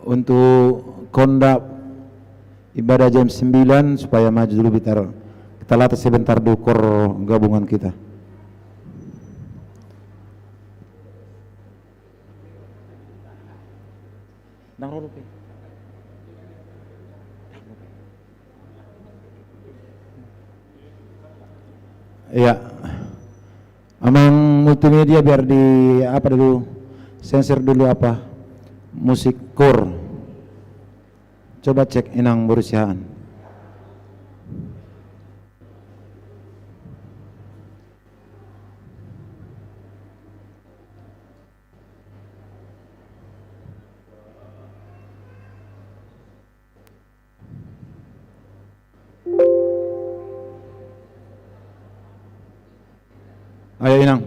untuk kondak ibadah jam 9 supaya maju dulu kita latih sebentar dukor gabungan kita. Iya, Amang multimedia biar di apa dulu, sensor dulu apa musik core. Coba cek inang berusahaan. Ayo Inang.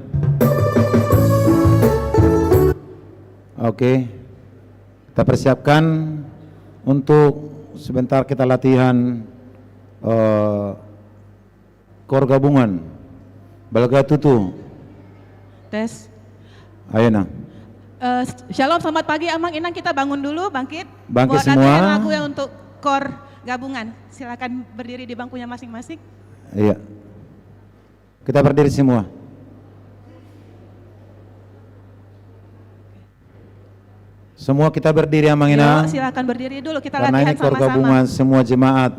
Oke. Kita persiapkan untuk sebentar kita latihan kor gabungan. Balaga tutu. Tes. Ayo Inang. Shalom, selamat pagi Amang. Inang kita bangun dulu, bangkit. Bangkit buat semua. latihan lagu yang untuk kor gabungan. Silakan berdiri di bangkunya masing-masing. Iya. Kita berdiri semua. Semua kita berdiri Amang Inang. Yo, silakan berdiri dulu, kita Karena latihan ini kor sama-sama. gabungan semua jemaat.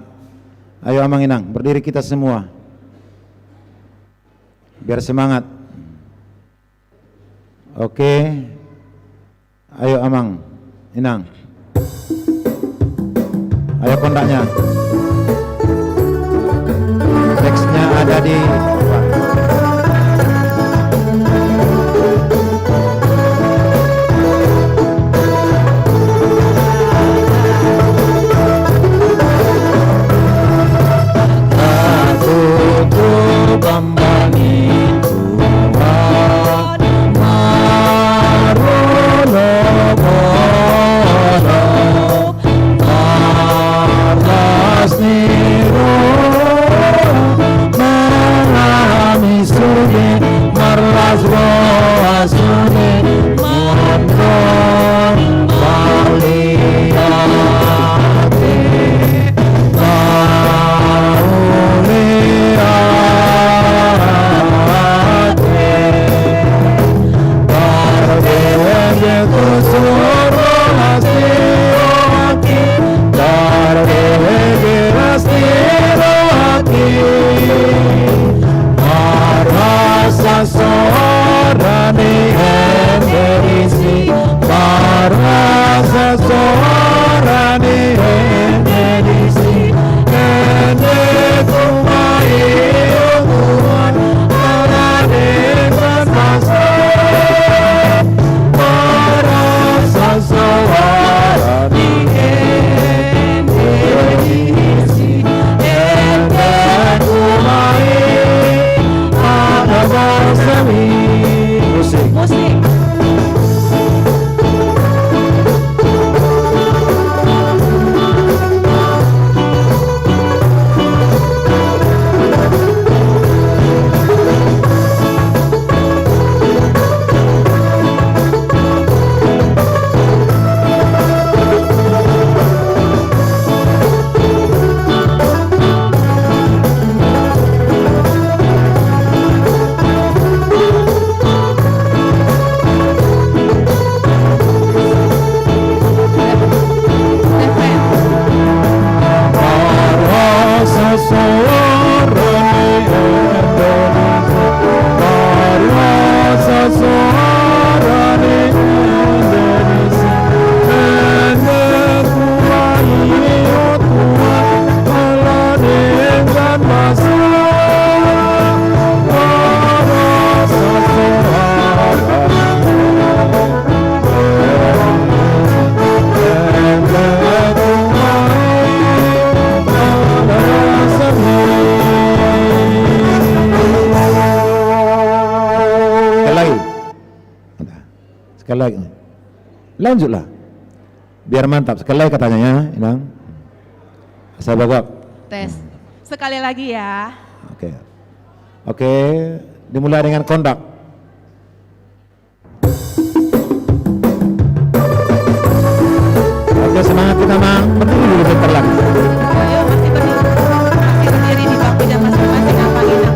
Ayo Amang Inang, berdiri kita semua. Biar semangat. Oke. Ayo Amang Inang. Ayo kondaknya. Teksnya ada di sekali lagi. Lanjutlah. Biar mantap. Sekali lagi katanya ya, Inang. Saya bagak. Tes. Sekali lagi ya. Oke. Oke, dimulai dengan kondak. Oke. kita berdiri dulu bentar lagi. Ayo masih berdiri. Masih berdiri di bangkunya masing-masing apa Ina?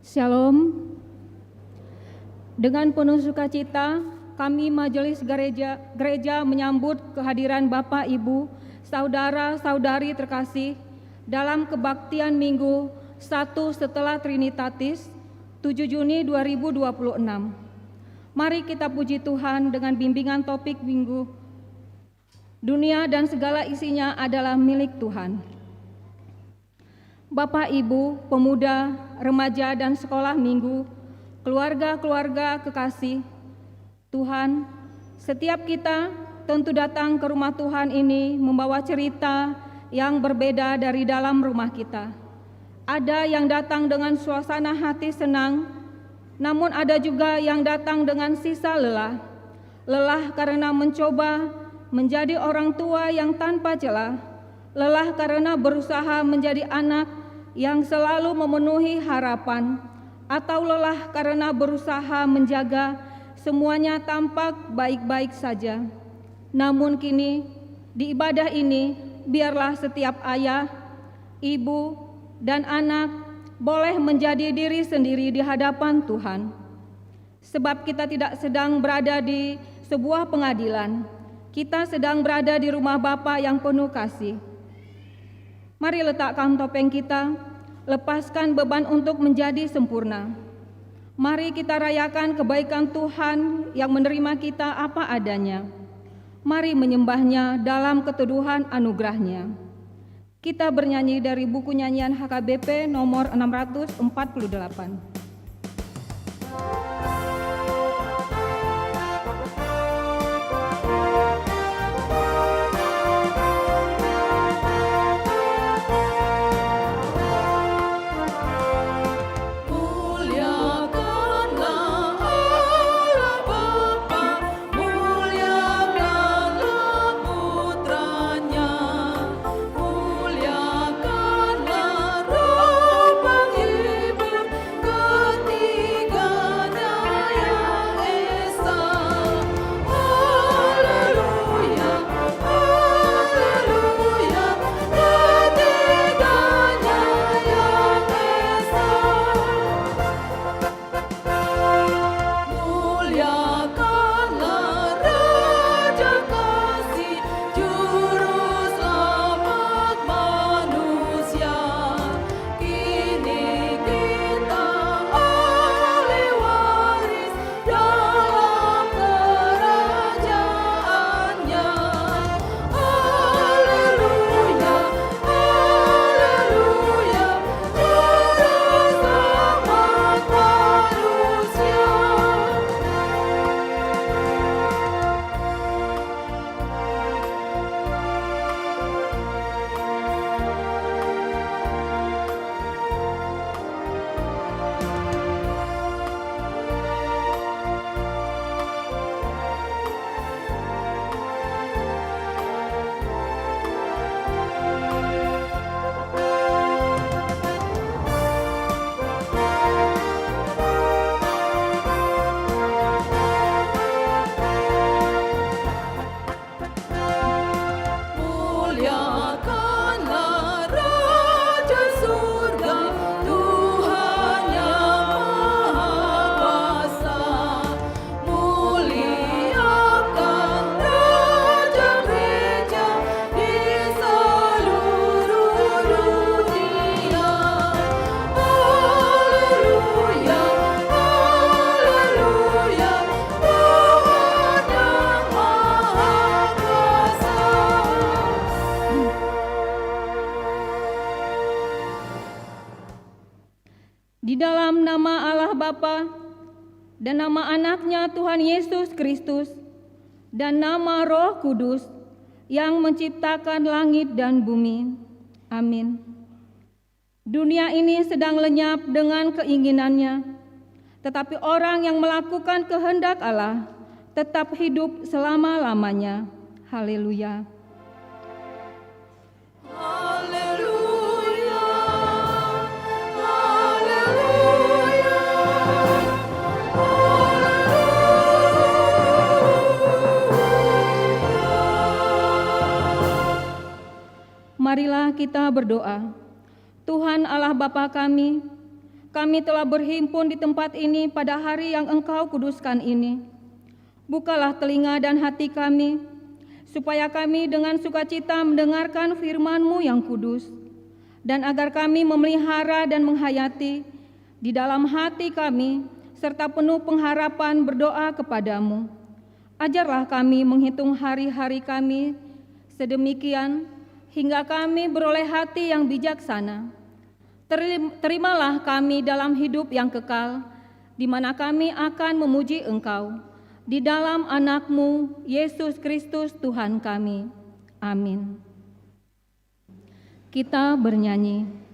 Shalom. Dengan penuh sukacita, kami Majelis Gereja menyambut kehadiran Bapak, Ibu, saudara-saudari terkasih dalam kebaktian Minggu 1 setelah Trinitatis 7 Juni 2026. Mari kita puji Tuhan dengan bimbingan topik Minggu. Dunia dan segala isinya adalah milik Tuhan. Bapak, Ibu, pemuda, remaja, dan sekolah minggu, keluarga-keluarga kekasih, Tuhan, setiap kita tentu datang ke rumah Tuhan ini membawa cerita yang berbeda dari dalam rumah kita. Ada yang datang dengan suasana hati senang, namun ada juga yang datang dengan sisa lelah. Lelah karena mencoba menjadi orang tua yang tanpa celah, lelah karena berusaha menjadi anak yang selalu memenuhi harapan, atau lelah karena berusaha menjaga semuanya tampak baik-baik saja. Namun kini di ibadah ini biarlah setiap ayah, ibu, dan anak boleh menjadi diri sendiri di hadapan Tuhan. Sebab kita tidak sedang berada di sebuah pengadilan, kita sedang berada di rumah Bapa yang penuh kasih. Mari letakkan topeng kita, lepaskan beban untuk menjadi sempurna. Mari kita rayakan kebaikan Tuhan yang menerima kita apa adanya. Mari menyembahnya dalam keteduhan anugerahnya. Kita bernyanyi dari buku nyanyian HKBP nomor 648. Di dalam nama Allah Bapa dan nama anaknya Tuhan Yesus Kristus dan nama Roh Kudus yang menciptakan langit dan bumi. Amin. Dunia ini sedang lenyap dengan keinginannya, tetapi orang yang melakukan kehendak Allah tetap hidup selama-lamanya. Haleluya. Marilah kita berdoa. Tuhan Allah Bapa kami, kami telah berhimpun di tempat ini pada hari yang Engkau kuduskan ini. Bukalah telinga dan hati kami, supaya kami dengan sukacita mendengarkan firman-Mu yang kudus, dan agar kami memelihara dan menghayati di dalam hati kami, serta penuh pengharapan berdoa kepadamu. Ajarlah kami menghitung hari-hari kami sedemikian, hingga kami beroleh hati yang bijaksana. Terimalah kami dalam hidup yang kekal, di mana kami akan memuji Engkau, di dalam Anak-Mu, Yesus Kristus Tuhan kami. Amin. Kita bernyanyi.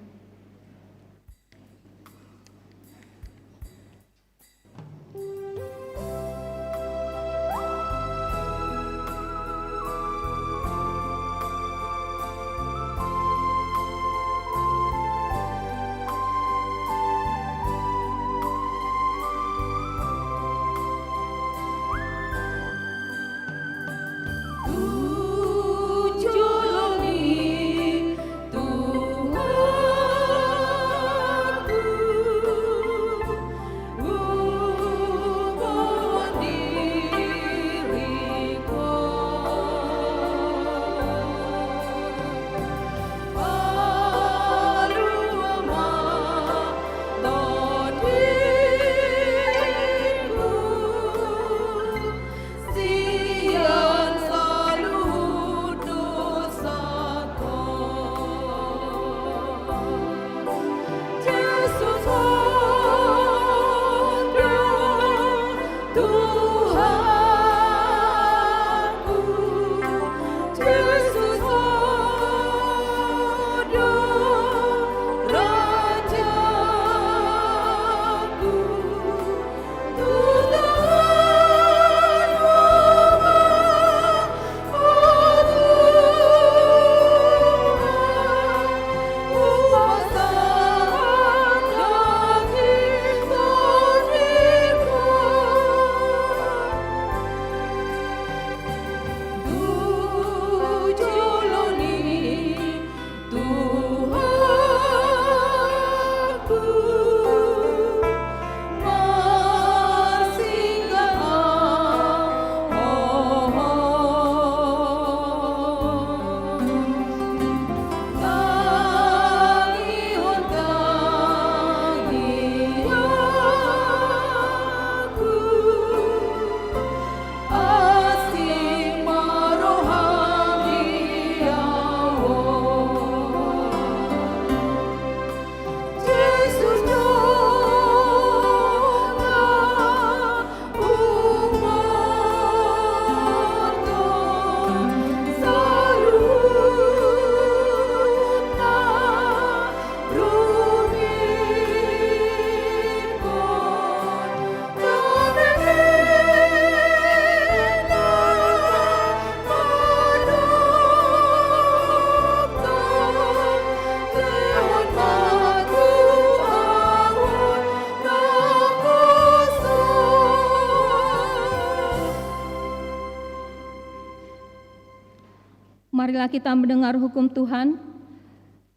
Marilah kita mendengar hukum Tuhan,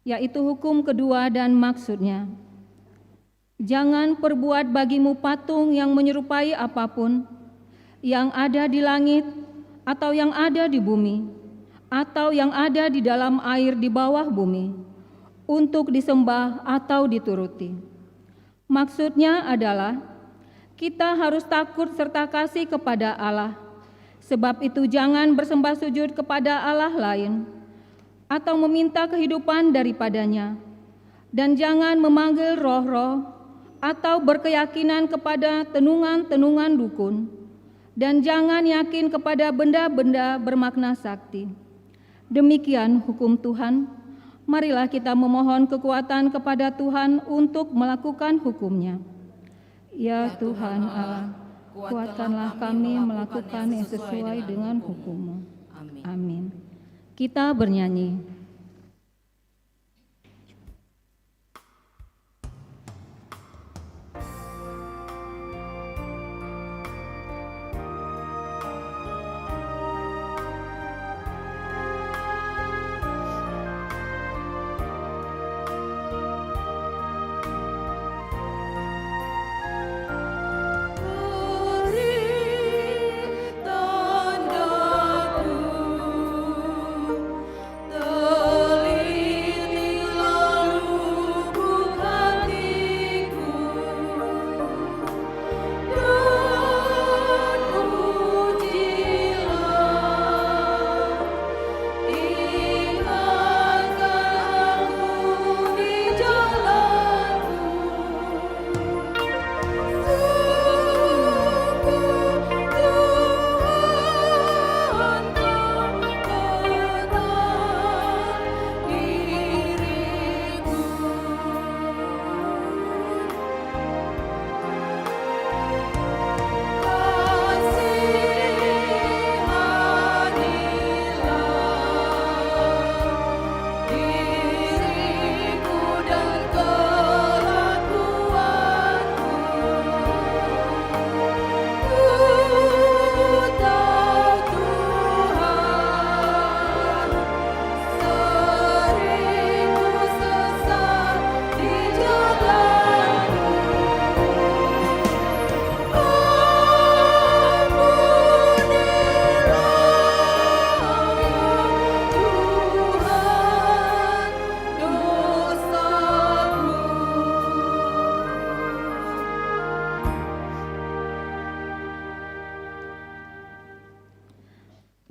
yaitu hukum kedua dan maksudnya. Jangan perbuat bagimu patung yang menyerupai apapun, yang ada di langit, atau yang ada di bumi, atau yang ada di dalam air di bawah bumi, untuk disembah atau dituruti. Maksudnya adalah, kita harus takut serta kasih kepada Allah. Sebab itu jangan bersembah sujud kepada Allah lain, atau meminta kehidupan daripadanya, dan jangan memanggil roh-roh, atau berkeyakinan kepada tenungan-tenungan dukun, dan jangan yakin kepada benda-benda bermakna sakti. Demikian hukum Tuhan. Marilah kita memohon kekuatan kepada Tuhan untuk melakukan hukum-Nya. Ya Tuhan Allah, kuatkanlah kami melakukan yang sesuai dengan hukum-Mu. Amin. Kita bernyanyi.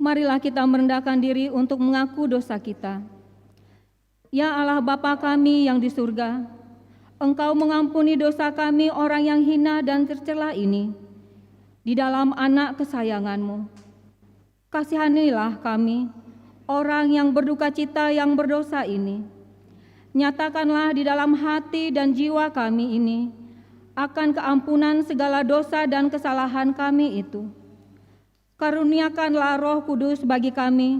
Marilah kita merendahkan diri untuk mengaku dosa kita. Ya Allah Bapa kami yang di surga, Engkau mengampuni dosa kami orang yang hina dan tercela ini. Di dalam anak kesayangan-Mu, kasihanilah kami, orang yang berduka cita yang berdosa ini. Nyatakanlah di dalam hati dan jiwa kami ini akan keampunan segala dosa dan kesalahan kami itu. Karuniakanlah Roh Kudus bagi kami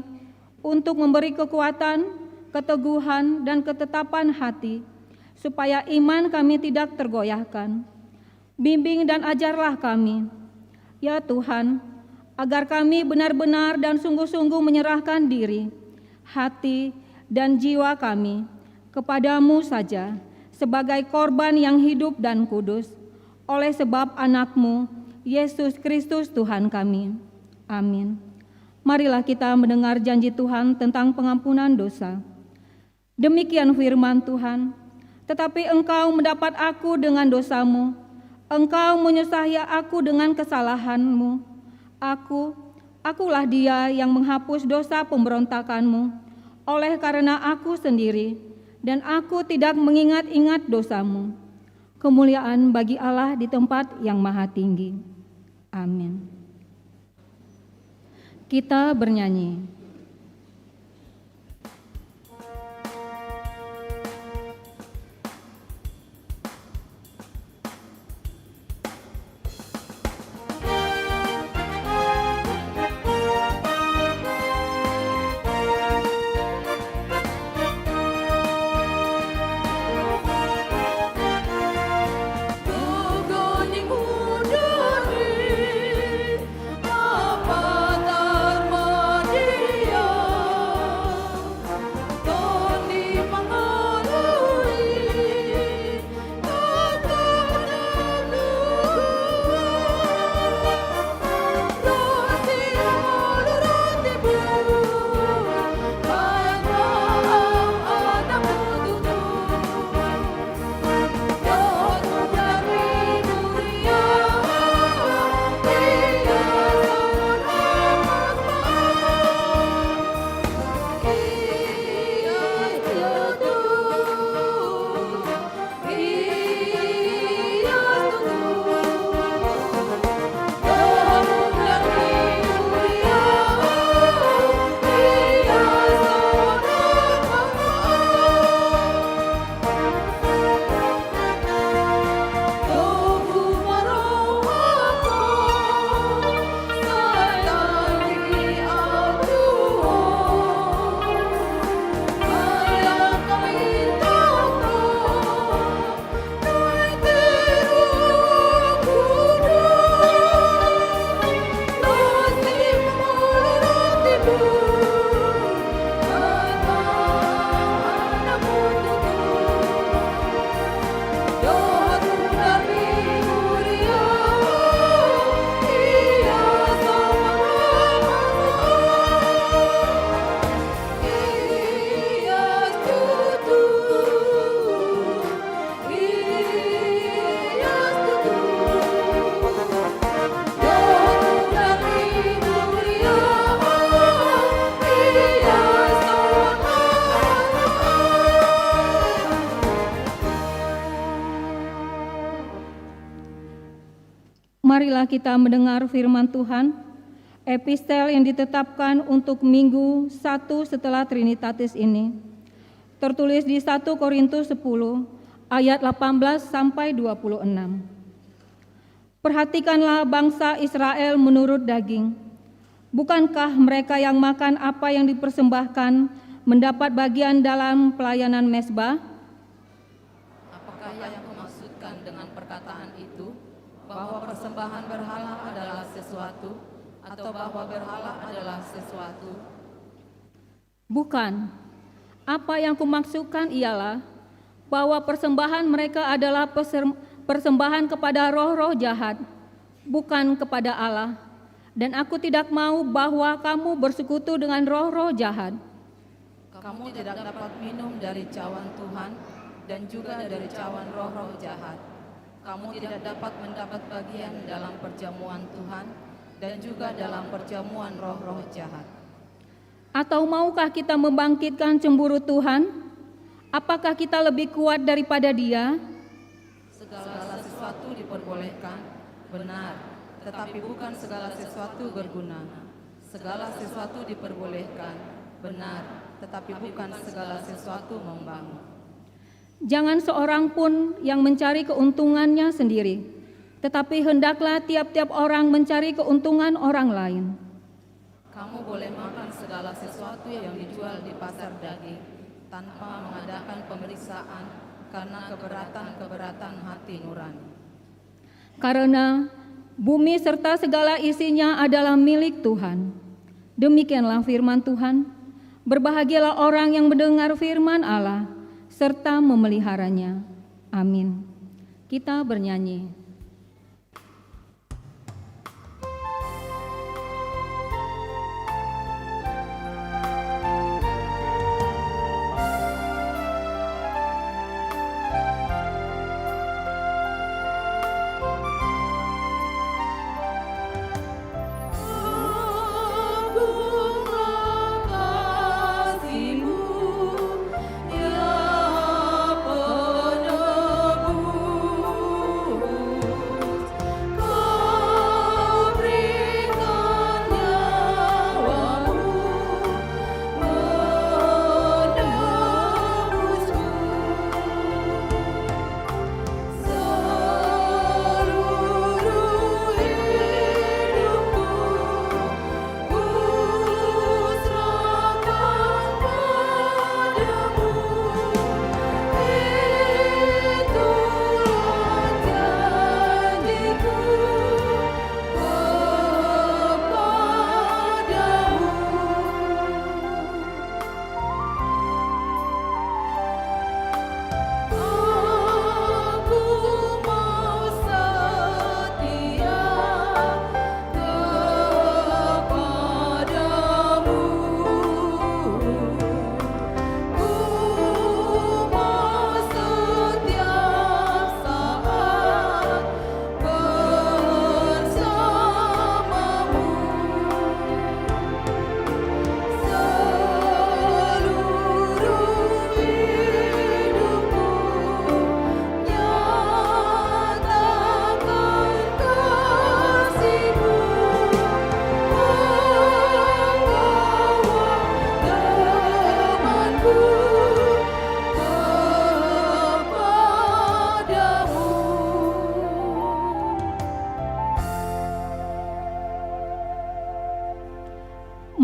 untuk memberi kekuatan, keteguhan, dan ketetapan hati, supaya iman kami tidak tergoyahkan. Bimbing dan ajarlah kami, ya Tuhan, agar kami benar-benar dan sungguh-sungguh menyerahkan diri, hati, dan jiwa kami kepadamu saja, sebagai korban yang hidup dan kudus, oleh sebab anak-Mu, Yesus Kristus Tuhan kami. Amin. Marilah kita mendengar janji Tuhan tentang pengampunan dosa. Demikian firman Tuhan, tetapi engkau mendapat aku dengan dosamu, engkau menyusahi aku dengan kesalahanmu. Akulah dia yang menghapus dosa pemberontakanmu, oleh karena aku sendiri, dan aku tidak mengingat-ingat dosamu. Kemuliaan bagi Allah di tempat yang maha tinggi. Amin. Kita bernyanyi. Marilah kita mendengar firman Tuhan, epistel yang ditetapkan untuk minggu 1 setelah Trinitatis ini. Tertulis di 1 Korintus 10 ayat 18 sampai 26. Perhatikanlah bangsa Israel menurut daging. Bukankah mereka yang makan apa yang dipersembahkan mendapat bagian dalam pelayanan mezbah? Apakah yang dimaksudkan dengan perkataan itu, bahwa persembahan berhala adalah sesuatu, atau bahwa berhala adalah sesuatu? Bukan. Apa yang kumaksudkan ialah bahwa persembahan mereka adalah persembahan kepada roh-roh jahat, bukan kepada Allah. Dan aku tidak mau bahwa kamu bersekutu dengan roh-roh jahat. Kamu tidak dapat minum dari cawan Tuhan dan juga dari cawan roh-roh jahat. Kamu tidak dapat mendapat bagian dalam perjamuan Tuhan dan juga dalam perjamuan roh-roh jahat. Atau maukah kita membangkitkan cemburu Tuhan? Apakah kita lebih kuat daripada Dia? Segala sesuatu diperbolehkan, benar, tetapi bukan segala sesuatu berguna. Segala sesuatu diperbolehkan, benar, tetapi bukan segala sesuatu membangun. Jangan seorang pun yang mencari keuntungannya sendiri, tetapi hendaklah tiap-tiap orang mencari keuntungan orang lain. Kamu boleh makan segala sesuatu yang dijual di pasar daging tanpa mengadakan pemeriksaan karena keberatan hati nurani. Karena bumi serta segala isinya adalah milik Tuhan. Demikianlah firman Tuhan. Berbahagialah orang yang mendengar firman Allah serta memeliharanya. Amin. Kita bernyanyi.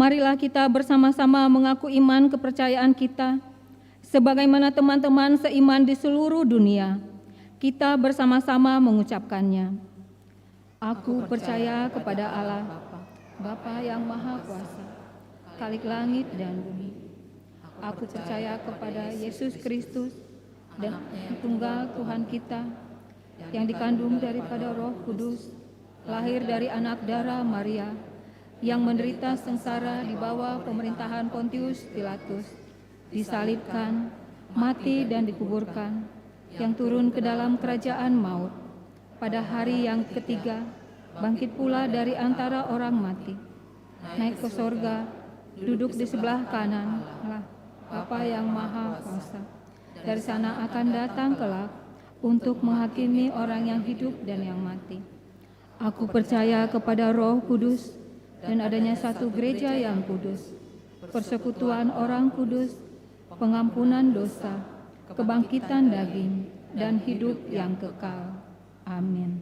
Marilah kita bersama-sama mengaku iman kepercayaan kita, sebagaimana teman-teman seiman di seluruh dunia. Kita bersama-sama mengucapkannya. Aku percaya kepada Allah, Bapa yang Maha Kuasa, Khalik langit dan bumi. Aku percaya kepada Yesus Kristus, dan Tunggal Tuhan kita, yang dikandung daripada Roh Kudus, lahir dari anak darah Maria, yang menderita sengsara di bawah pemerintahan Pontius Pilatus, disalibkan, mati dan dikuburkan, yang turun ke dalam kerajaan maut. Pada hari yang ketiga, bangkit pula dari antara orang mati, naik ke sorga, duduk di sebelah kanan Allah Bapa yang Maha Kuasa. Dari sana akan datang kelak untuk menghakimi orang yang hidup dan yang mati. Aku percaya kepada Roh Kudus, dan adanya satu gereja yang kudus, persekutuan orang kudus, pengampunan dosa, kebangkitan daging, dan hidup yang kekal. Amin.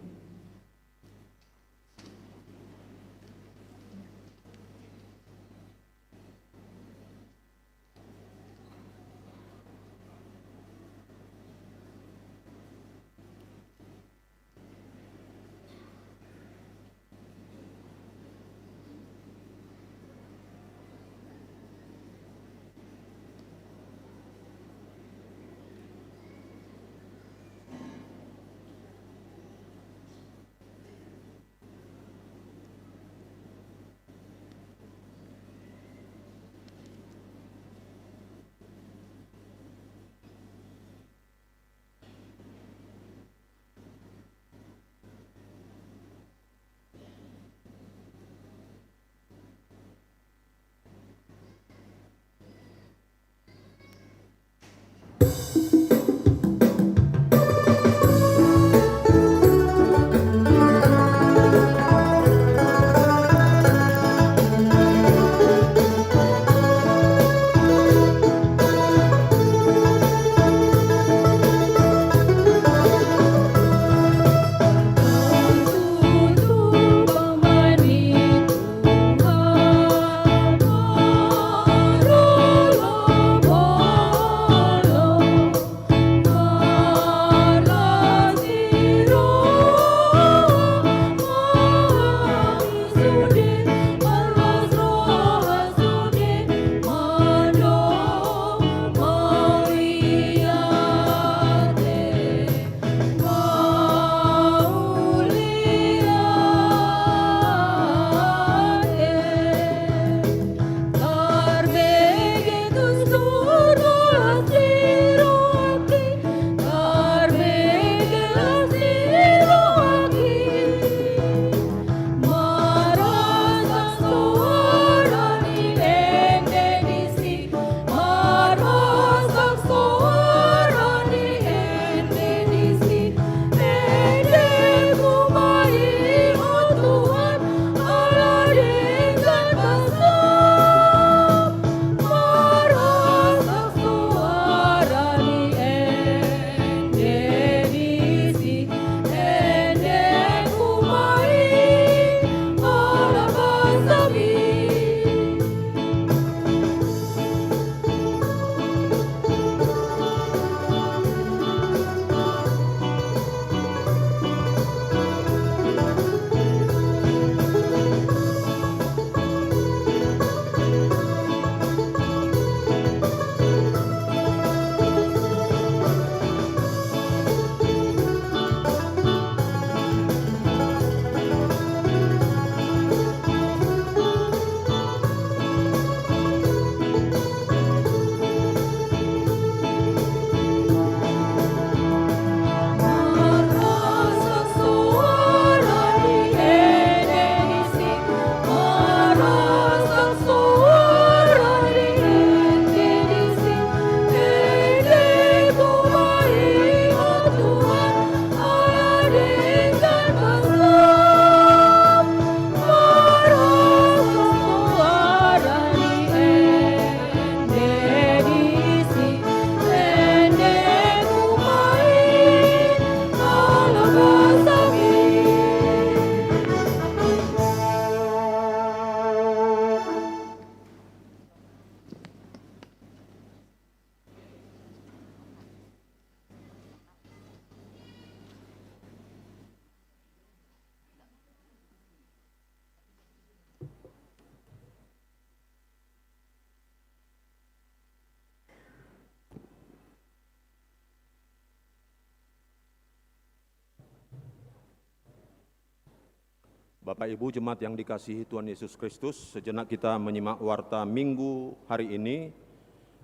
Bapak Ibu jemaat yang dikasihi Tuhan Yesus Kristus, sejenak kita menyimak warta Minggu hari ini,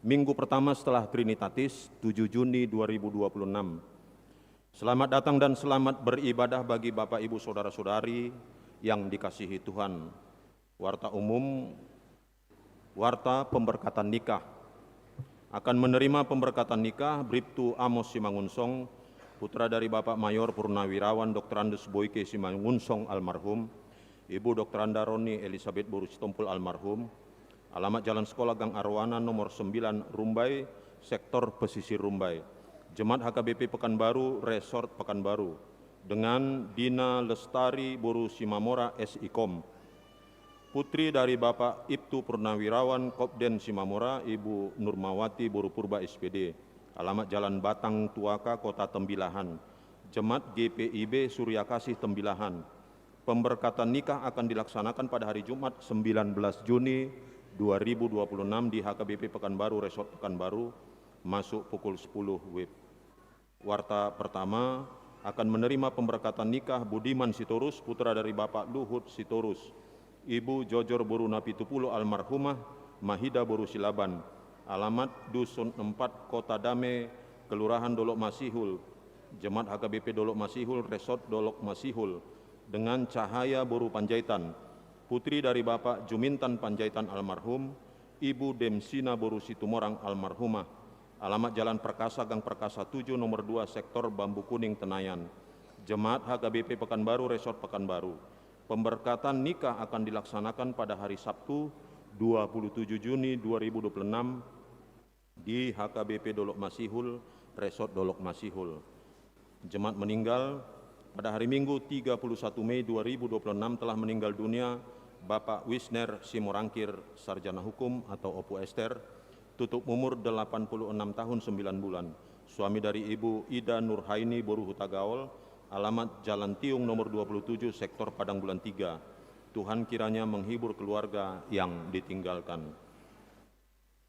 Minggu pertama setelah Trinitatis, 7 Juni 2026. Selamat datang dan selamat beribadah bagi Bapak Ibu Saudara-saudari yang dikasihi Tuhan. Warta umum, warta pemberkatan nikah. Akan menerima pemberkatan nikah Bribtu Amos Simangunsong, putra dari Bapak Mayor Purnawirawan Dr. Andes Boyke Simangunsong almarhum, Ibu Dr. Anda Roni Elizabeth Borustompul almarhum, alamat Jalan Sekolah Gang Arwana nomor 9 Rumbai, sektor pesisir Rumbai, Jemaat HKBP Pekanbaru, Resort Pekanbaru, dengan Dina Lestari Boru Simamora SIKOM, putri dari Bapak Ibtu Purnawirawan Kopden Simamora, Ibu Nurmawati Boru Purba SPD, alamat Jalan Batang Tuaka, Kota Tembilahan, Jemaat GPIB Suryakasih Tembilahan. Pemberkatan nikah akan dilaksanakan pada hari Jumat 19 Juni 2026 di HKBP Pekanbaru, Resort Pekanbaru, masuk pukul 10 WIB. Warta pertama, akan menerima pemberkatan nikah Budiman Sitorus, putra dari Bapak Luhut Sitorus, Ibu Jojor Boru Napitupulo almarhumah, Mahida Boru Silaban, alamat Dusun 4 Kota Dame, Kelurahan Dolok Masihul, Jemaat HKBP Dolok Masihul, Resort Dolok Masihul, dengan Cahaya Boru Panjaitan, putri dari Bapak Jumintan Panjaitan almarhum, Ibu Demsina Boru Situmorang almarhumah, alamat Jalan Perkasa Gang Perkasa 7 nomor 2 sektor Bambu Kuning Tenayan, Jemaat HKBP Pekanbaru, Resort Pekanbaru. Pemberkatan nikah akan dilaksanakan pada hari Sabtu 27 Juni 2026 di HKBP Dolok Masihul, Resort Dolok Masihul. Jemaat meninggal pada hari Minggu 31 Mei 2026 telah meninggal dunia Bapak Wisner Simorangkir, Sarjana Hukum atau Opu Ester, tutup umur 86 tahun 9 bulan, suami dari Ibu Ida Nurhaini Boru Hutagaol, alamat Jalan Tiung nomor 27 sektor Padang Bulan 3. Tuhan kiranya menghibur keluarga yang ditinggalkan.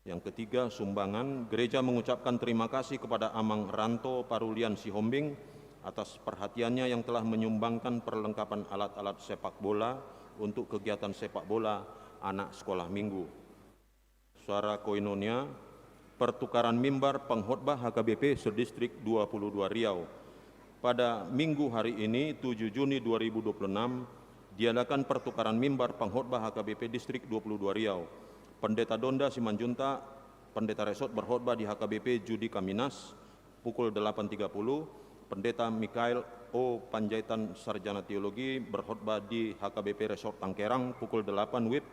Yang ketiga, sumbangan. Gereja mengucapkan terima kasih kepada Amang Ranto Parulian Sihombing atas perhatiannya yang telah menyumbangkan perlengkapan alat-alat sepak bola untuk kegiatan sepak bola anak sekolah minggu. Suara koinonia, pertukaran mimbar pengkhotbah HKBP Sedistrik 22 Riau. Pada minggu hari ini, 7 Juni 2026, diadakan pertukaran mimbar pengkhotbah HKBP Distrik 22 Riau. Pendeta Donda Simanjunta, Pendeta Resort berkhotbah di HKBP Judi Kaminas pukul 8.30, Pendeta Mikael O. Panjaitan Sarjana Teologi berkhotbah di HKBP Resort Tangkerang pukul 8 WIB,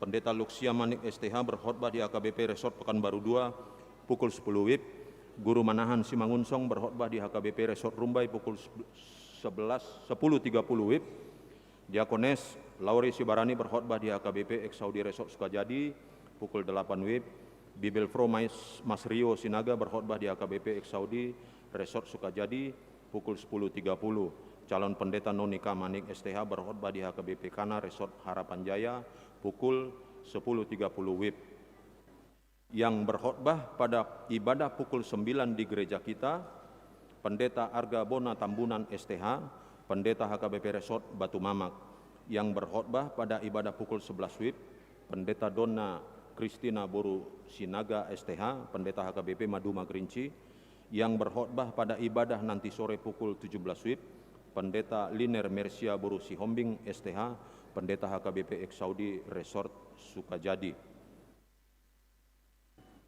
Pendeta Luxia Manik STH berkhotbah di HKBP Resort Pekanbaru 2 pukul 10 WIB, Guru Manahan Simangunsong berkhotbah di HKBP Resort Rumbai pukul 10.30 WIB, Diakones Lauri Sibarani berkhotbah di HKBP Eksaudi Resort Sukajadi pukul 8 WIB, Bibel Fro Mas Rio Sinaga berkhotbah di HKBP Eksaudi Resort Sukajadi pukul 10.30. Calon Pendeta Nonika Manik STH berkhotbah di HKBP Kana Resort Harapan Jaya pukul 10.30 WIB. Yang berkhotbah pada ibadah pukul 9 di gereja kita, Pendeta Arga Bona Tambunan STH, Pendeta HKBP Resort Batu Mamak. Yang berkhotbah pada ibadah pukul 11 WIB, Pendeta Donna Kristina Boru Sinaga STH, Pendeta HKBP Maduma Kerinci. Yang berkhotbah pada ibadah nanti sore pukul 17 WIB, Pendeta Liner Mersia Boru Sihombing STH, Pendeta HKBP Eksaudi Resort Sukajadi.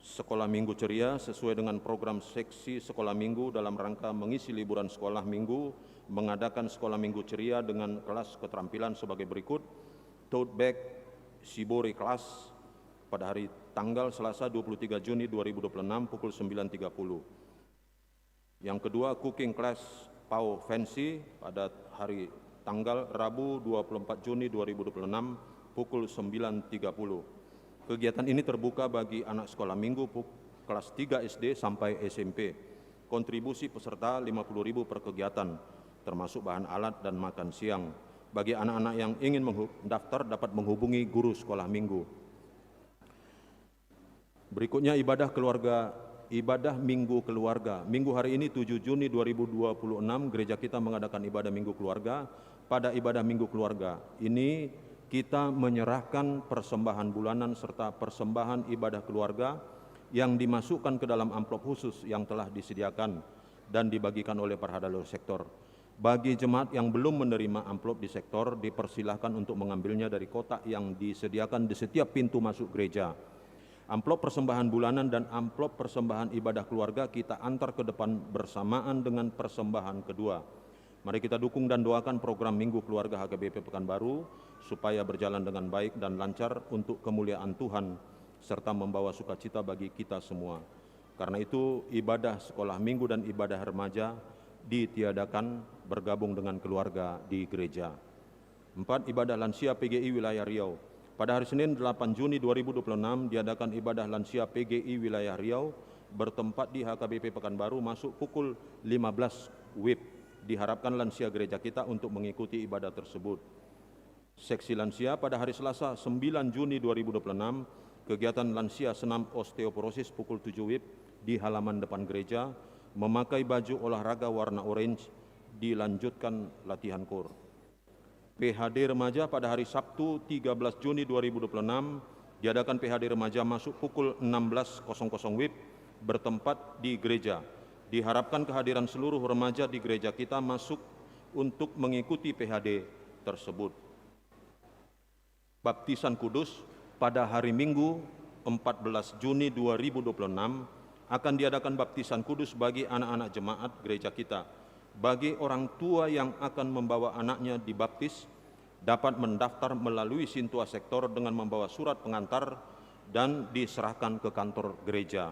Sekolah Minggu Ceria sesuai dengan program seksi Sekolah Minggu dalam rangka mengisi liburan sekolah minggu, mengadakan Sekolah Minggu Ceria dengan kelas keterampilan sebagai berikut. Tote bag Shibori kelas pada hari tanggal Selasa 23 Juni 2026 pukul 9.30. Yang kedua, cooking class Pau Fancy pada hari tanggal Rabu 24 Juni 2026 pukul 9.30. Kegiatan ini terbuka bagi anak sekolah minggu kelas 3 SD sampai SMP. Kontribusi peserta 50.000 per kegiatan, termasuk bahan alat dan makan siang. Bagi anak-anak yang ingin mendaftar dapat menghubungi guru sekolah minggu. Berikutnya ibadah keluarga ibadah Minggu Keluarga. Minggu hari ini 7 Juni 2026 gereja kita mengadakan ibadah Minggu Keluarga. Pada ibadah Minggu Keluarga ini kita menyerahkan persembahan bulanan serta persembahan ibadah keluarga yang dimasukkan ke dalam amplop khusus yang telah disediakan dan dibagikan oleh Perhadalur Sektor. Bagi jemaat yang belum menerima amplop di sektor, dipersilahkan untuk mengambilnya dari kotak yang disediakan di setiap pintu masuk gereja. Amplop persembahan bulanan dan amplop persembahan ibadah keluarga kita antar ke depan bersamaan dengan persembahan kedua. Mari kita dukung dan doakan program Minggu Keluarga HKBP Pekanbaru supaya berjalan dengan baik dan lancar untuk kemuliaan Tuhan serta membawa sukacita bagi kita semua. Karena itu ibadah sekolah minggu dan ibadah remaja ditiadakan bergabung dengan keluarga di gereja. 4. Ibadah lansia PGI wilayah Riau. Pada hari Senin 8 Juni 2026 diadakan ibadah lansia PGI wilayah Riau bertempat di HKBP Pekanbaru masuk pukul 15 WIB. Diharapkan lansia gereja kita untuk mengikuti ibadah tersebut. Seksi lansia pada hari Selasa 9 Juni 2026 kegiatan lansia senam osteoporosis pukul 7 WIB di halaman depan gereja memakai baju olahraga warna orange dilanjutkan latihan kor. PHD remaja pada hari Sabtu 13 Juni 2026 diadakan PHD remaja masuk pukul 16.00 WIB bertempat di gereja. Diharapkan kehadiran seluruh remaja di gereja kita masuk untuk mengikuti PHD tersebut. Baptisan Kudus pada hari Minggu 14 Juni 2026 akan diadakan baptisan kudus bagi anak-anak jemaat gereja kita. Bagi orang tua yang akan membawa anaknya dibaptis, dapat mendaftar melalui Sintua Sektor dengan membawa surat pengantar dan diserahkan ke kantor gereja.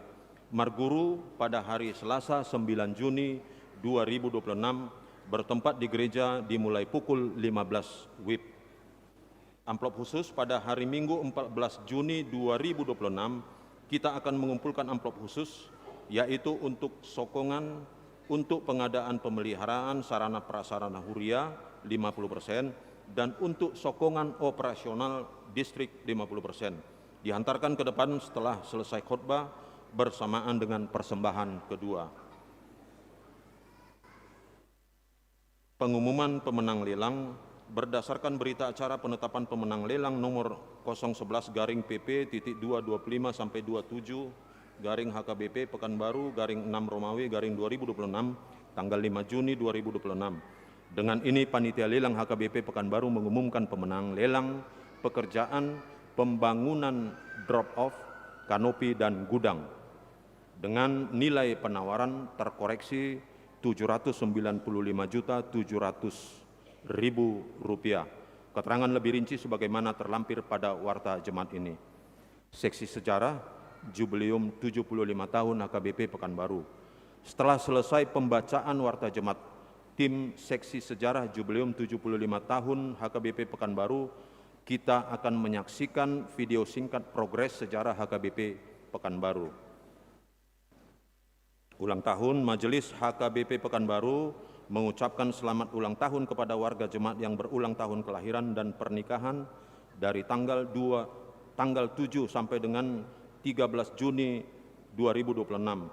Marguru pada hari Selasa 9 Juni 2026 bertempat di gereja dimulai pukul 15 WIB. Amplop khusus pada hari Minggu 14 Juni 2026 kita akan mengumpulkan amplop khusus yaitu untuk sokongan untuk pengadaan pemeliharaan sarana prasarana huria 50% dan untuk sokongan operasional distrik 50%. Dihantarkan ke depan setelah selesai khotbah bersamaan dengan persembahan kedua. Pengumuman pemenang lelang berdasarkan berita acara penetapan pemenang lelang nomor 011/PP.225-27 HKBP Pekanbaru /6 Romawi /2026 tanggal 5 Juni 2026. Dengan ini panitia lelang HKBP Pekanbaru mengumumkan pemenang lelang pekerjaan pembangunan drop-off, kanopi dan gudang dengan nilai penawaran terkoreksi Rp795.700.000. Keterangan lebih rinci sebagaimana terlampir pada warta jemaat ini. Seksi sejarah Jubileum 75 tahun HKBP Pekanbaru. Setelah selesai pembacaan warta jemaat, tim seksi sejarah Jubileum 75 tahun HKBP Pekanbaru, kita akan menyaksikan video singkat progres sejarah HKBP Pekanbaru. Ulang tahun Majelis HKBP Pekanbaru mengucapkan selamat ulang tahun kepada warga jemaat yang berulang tahun kelahiran dan pernikahan dari tanggal 7 sampai dengan 13 Juni 2026.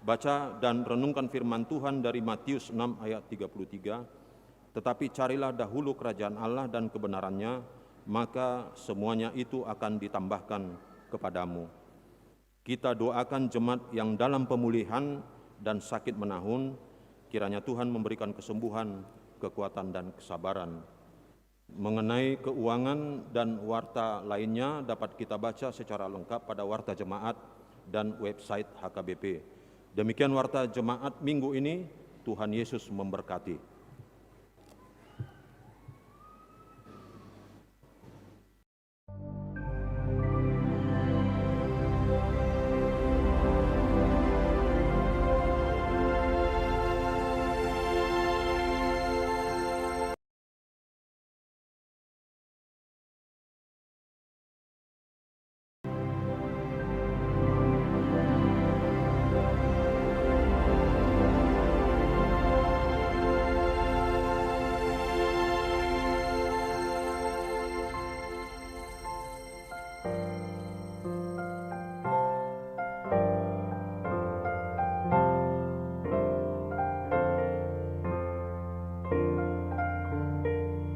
Baca dan renungkan firman Tuhan dari Matius 6 ayat 33. Tetapi carilah dahulu kerajaan Allah dan kebenarannya, maka semuanya itu akan ditambahkan kepadamu. Kita doakan jemaat yang dalam pemulihan dan sakit menahun, kiranya Tuhan memberikan kesembuhan, kekuatan dan kesabaran. Mengenai keuangan dan warta lainnya dapat kita baca secara lengkap pada warta jemaat dan website HKBP. Demikian warta jemaat minggu ini. Tuhan Yesus memberkati.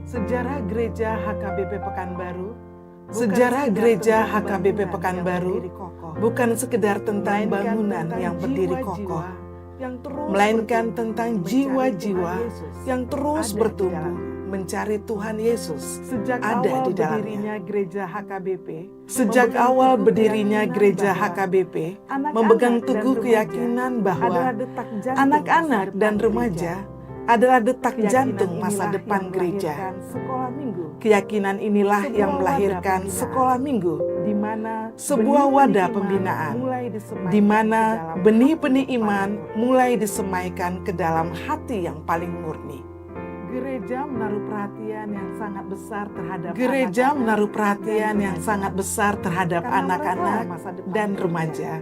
Sejarah Gereja HKBP Pekanbaru, sejarah Gereja HKBP Pekanbaru bukan sekedar tentang bangunan yang berdiri kokoh, melainkan tentang jiwa-jiwa yang terus bertumbuh mencari Tuhan Yesus ada di dalamnya. Sejak awal berdirinya Gereja HKBP memegang teguh keyakinan bahwa anak-anak dan remaja adalah detak jantung masa depan gereja. Keyakinan inilah yang melahirkan sekolah minggu, sebuah wadah pembinaan, di mana benih-benih iman mulai disemaikan ke dalam hati yang paling murni. Gereja menaruh perhatian yang sangat besar terhadap anak-anak dan remaja,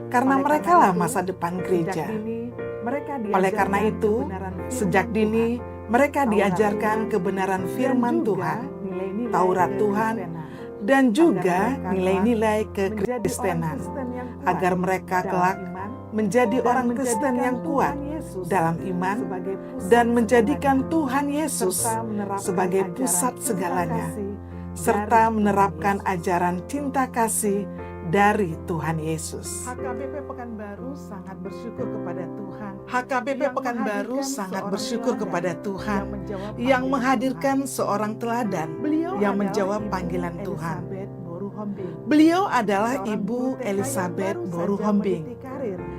karena merekalah masa depan gereja. Oleh karena itu, sejak dini mereka diajarkan kebenaran firman Tuhan, Taurat Tuhan, dan juga nilai-nilai kekristenan, agar mereka kelak menjadi orang Kristen yang kuat dalam iman dan menjadikan Tuhan Yesus sebagai pusat segalanya, serta menerapkan ajaran cinta kasih dari Tuhan Yesus. HKBP Pekanbaru sangat bersyukur kepada Tuhan. HKBP Pekanbaru sangat bersyukur kepada Tuhan yang menghadirkan seorang teladan yang menjawab panggilan Tuhan. Beliau adalah Ibu Elizabeth Boru Hombing,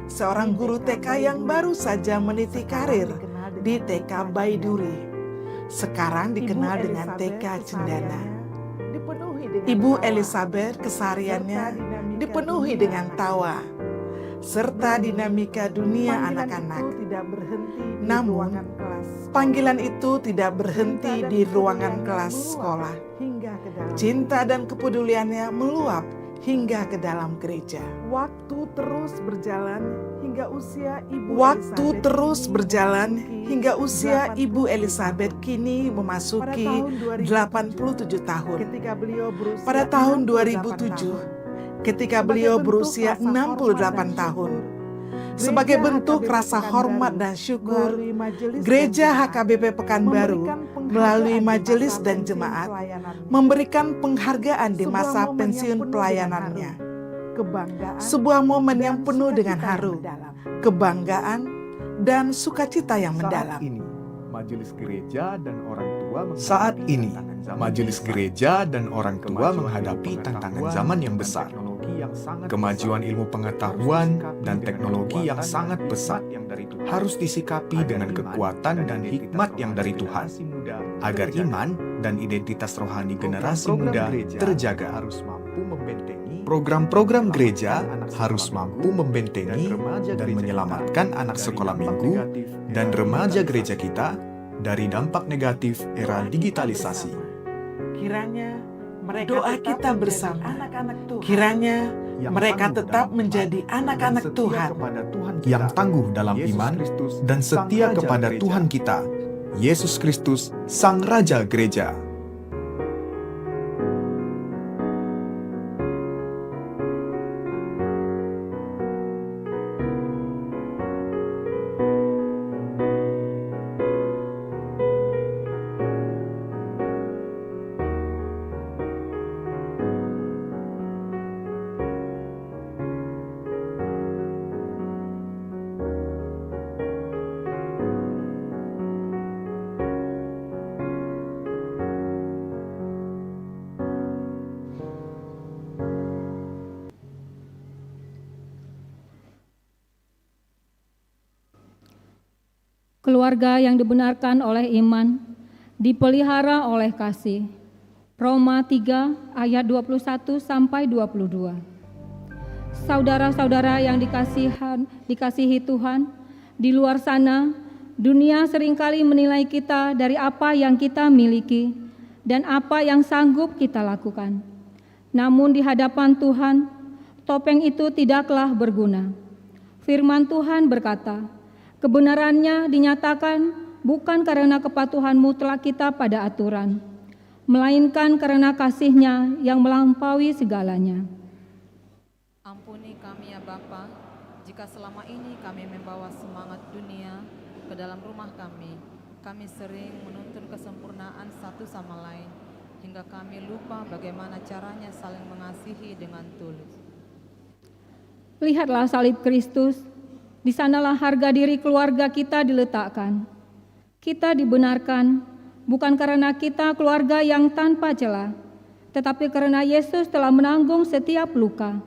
seorang guru TK yang baru saja meniti karir di TK Baiduri, sekarang dikenal dengan TK Cendana. Ibu Elizabeth kesehariannya dipenuhi dengan tawa, serta dinamika dunia anak-anak. Namun, panggilan itu tidak berhenti di ruangan kelas sekolah. Cinta dan kepeduliannya meluap hingga ke dalam gereja. Waktu terus berjalan hingga usia Ibu Elizabeth kini memasuki 87 tahun. Pada tahun 2007, ketika beliau berusia 68 tahun, sebagai bentuk rasa hormat dan syukur, Gereja HKBP Pekanbaru melalui majelis dan jemaat memberikan penghargaan di masa pensiun pelayanannya. Sebuah momen yang penuh dengan haru, kebanggaan, dan sukacita yang mendalam. Saat ini, majelis gereja dan orang tua menghadapi tantangan zaman yang besar. Kemajuan ilmu pengetahuan dan teknologi yang sangat pesat harus disikapi dengan kekuatan dan hikmat yang dari Tuhan, agar iman dan identitas rohani generasi muda terjaga. Program-program gereja harus mampu membentengi dan menyelamatkan anak sekolah minggu dan remaja gereja kita dari dampak negatif era digitalisasi. Kiranya doa kita bersama, kiranya mereka tetap menjadi anak-anak Tuhan yang tangguh dalam iman dan setia kepada Tuhan kita, Yesus Kristus, Sang Raja Gereja. Keluarga yang dibenarkan oleh iman, dipelihara oleh kasih. Roma 3 ayat 21 sampai 22. Saudara-saudara yang dikasihi Tuhan, di luar sana, dunia seringkali menilai kita dari apa yang kita miliki dan apa yang sanggup kita lakukan. Namun di hadapan Tuhan, topeng itu tidaklah berguna. Firman Tuhan berkata, kebenarannya dinyatakan bukan karena kepatuhan mutlak kita pada aturan, melainkan karena kasih-Nya yang melampaui segalanya. Ampuni kami ya Bapa, jika selama ini kami membawa semangat dunia ke dalam rumah kami, Kami sering menuntun kesempurnaan satu sama lain, hingga kami lupa bagaimana caranya saling mengasihi dengan tulus. Lihatlah salib Kristus, di sanalah harga diri keluarga kita diletakkan. Kita dibenarkan bukan karena kita keluarga yang tanpa celah, tetapi karena Yesus telah menanggung setiap luka,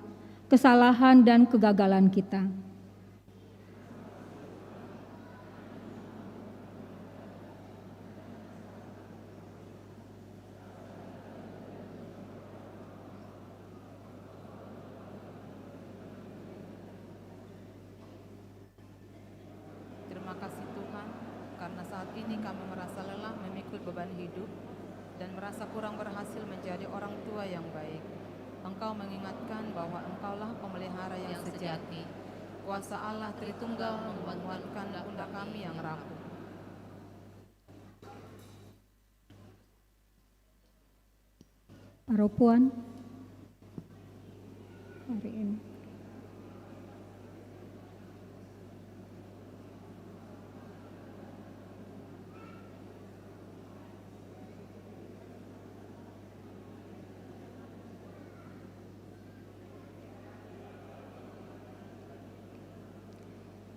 kesalahan dan kegagalan kita. Terima kasih Tuhan, karena saat ini kami merasa lelah memikul beban hidup dan merasa kurang berhasil menjadi orang tua yang baik. Engkau mengingatkan bahwa Engkaulah pemelihara yang sejati. Kuasa Allah Tritunggal menguatkan pundak kami yang rapuh. Roh Puan, hari ini.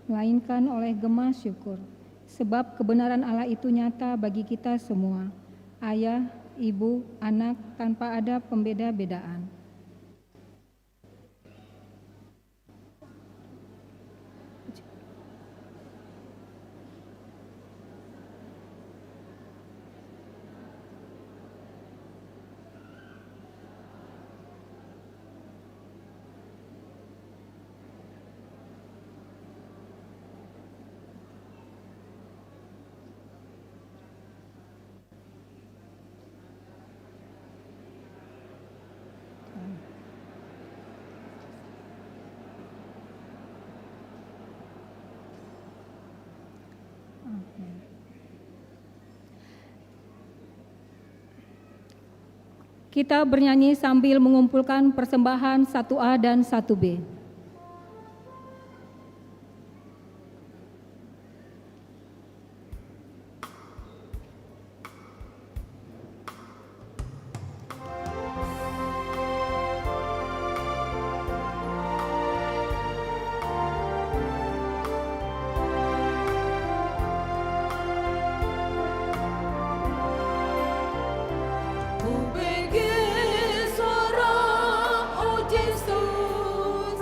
Melainkan oleh gema syukur, sebab kebenaran Allah itu nyata bagi kita semua, ayah, ibu, anak, tanpa ada pembeda-bedaan. Kita bernyanyi sambil mengumpulkan persembahan 1A dan 1B. Ku bagi suara, oh Yesus,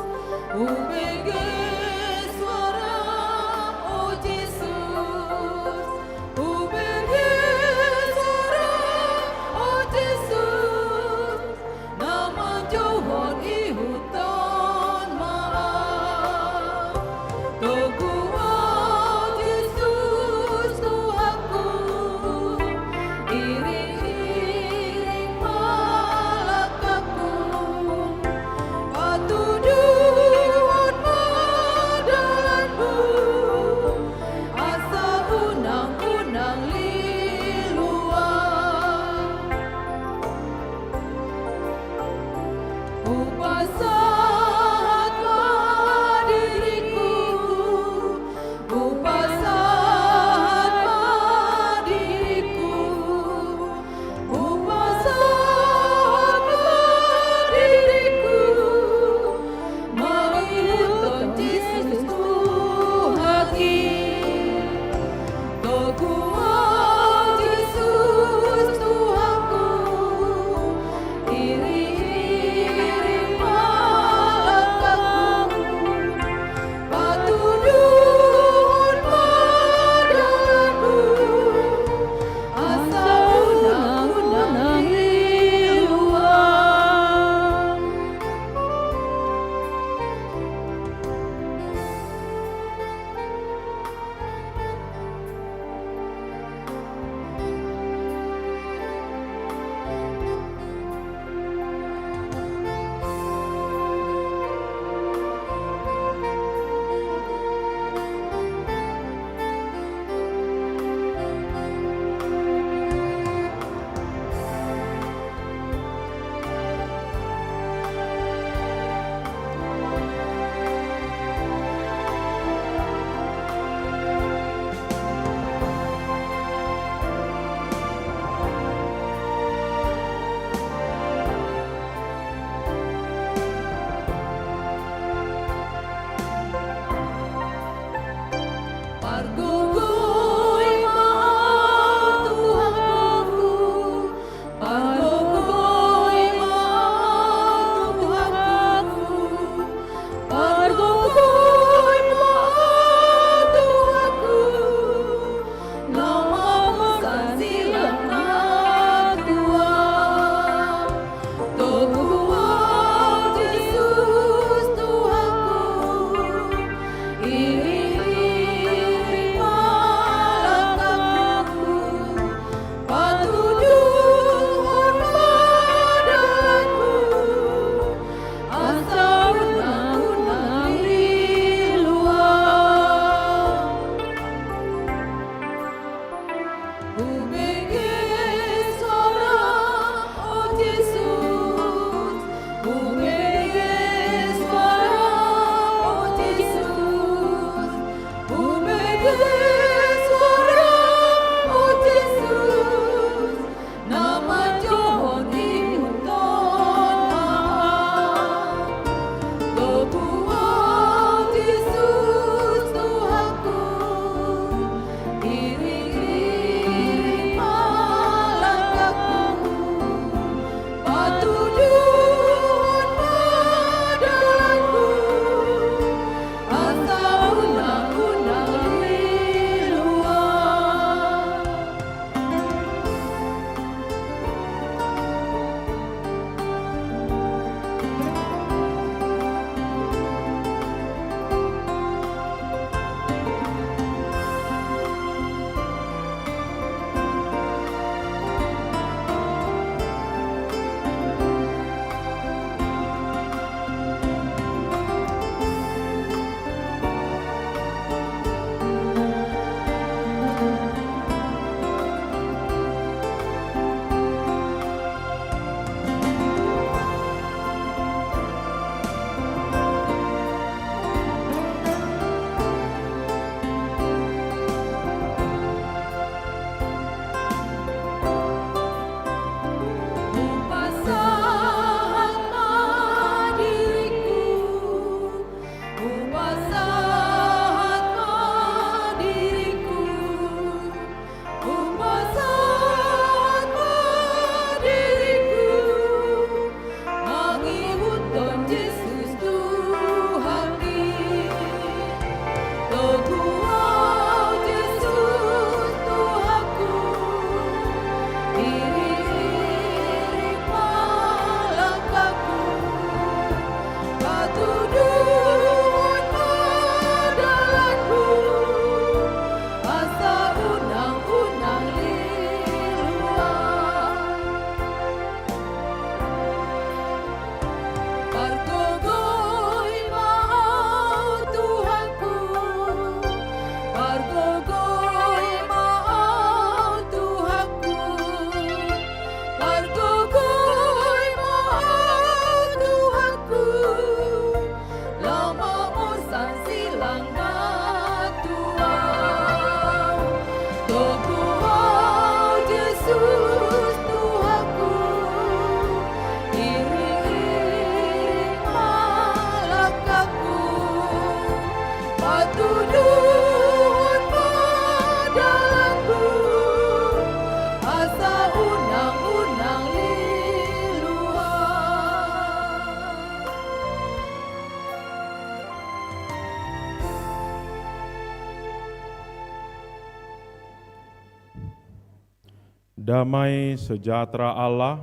Damai sejahtera Allah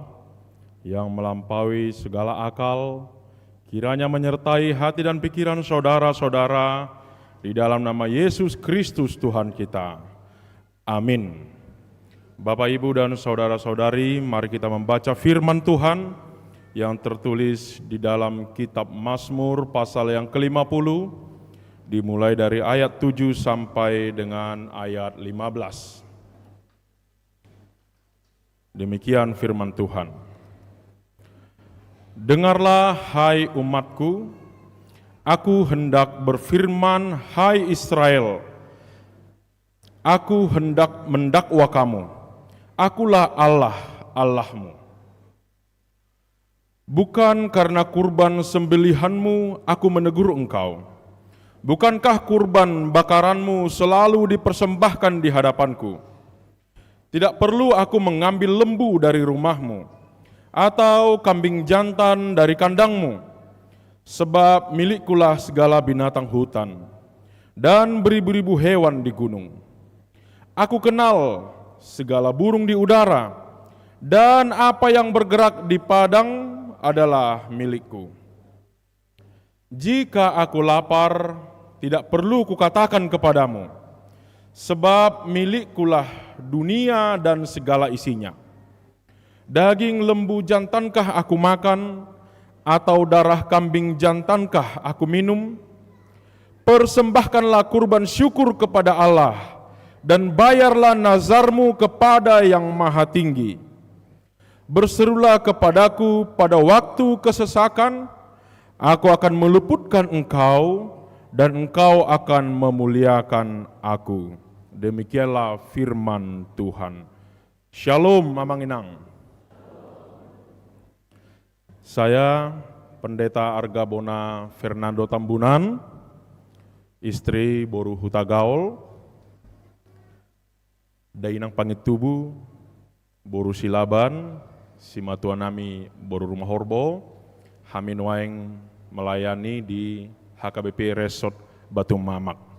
yang melampaui segala akal, kiranya menyertai hati dan pikiran saudara-saudara di dalam nama Yesus Kristus Tuhan kita. Amin. Bapak, Ibu, dan saudara-saudari, mari kita membaca firman Tuhan yang tertulis di dalam kitab Mazmur pasal yang ke-50, dimulai dari ayat 7 sampai dengan ayat 15. Demikian firman Tuhan. Dengarlah, hai umatku, aku hendak berfirman, hai Israel, aku hendak mendakwa kamu, akulah Allah, Allahmu. Bukan karena kurban sembelihanmu aku menegur engkau. Bukankah kurban bakaranmu selalu dipersembahkan di hadapanku? Tidak perlu aku mengambil lembu dari rumahmu, atau kambing jantan dari kandangmu, sebab milikkulah segala binatang hutan, dan beribu-ribu hewan di gunung. Aku kenal segala burung di udara, dan apa yang bergerak di padang adalah milikku. Jika aku lapar, tidak perlu kukatakan kepadamu, sebab milikkulah dunia dan segala isinya. Daging lembu jantankah aku makan, atau darah kambing jantankah aku minum? Persembahkanlah kurban syukur kepada Allah, dan bayarlah nazarmu kepada Yang Maha Tinggi. Berserulah kepadaku pada waktu kesesakan, aku akan meluputkan engkau, dan engkau akan memuliakan aku. Demikianlah firman Tuhan. Shalom, Mamang Inang. Saya Pendeta Argabona Fernando Tambunan, istri Boru Hutagaol, Dainang Pangitubu, Boru Silaban, Simatuanami Boru Rumah Horbo, Hamin Waeng melayani di HKBP Resort Batu Mamak.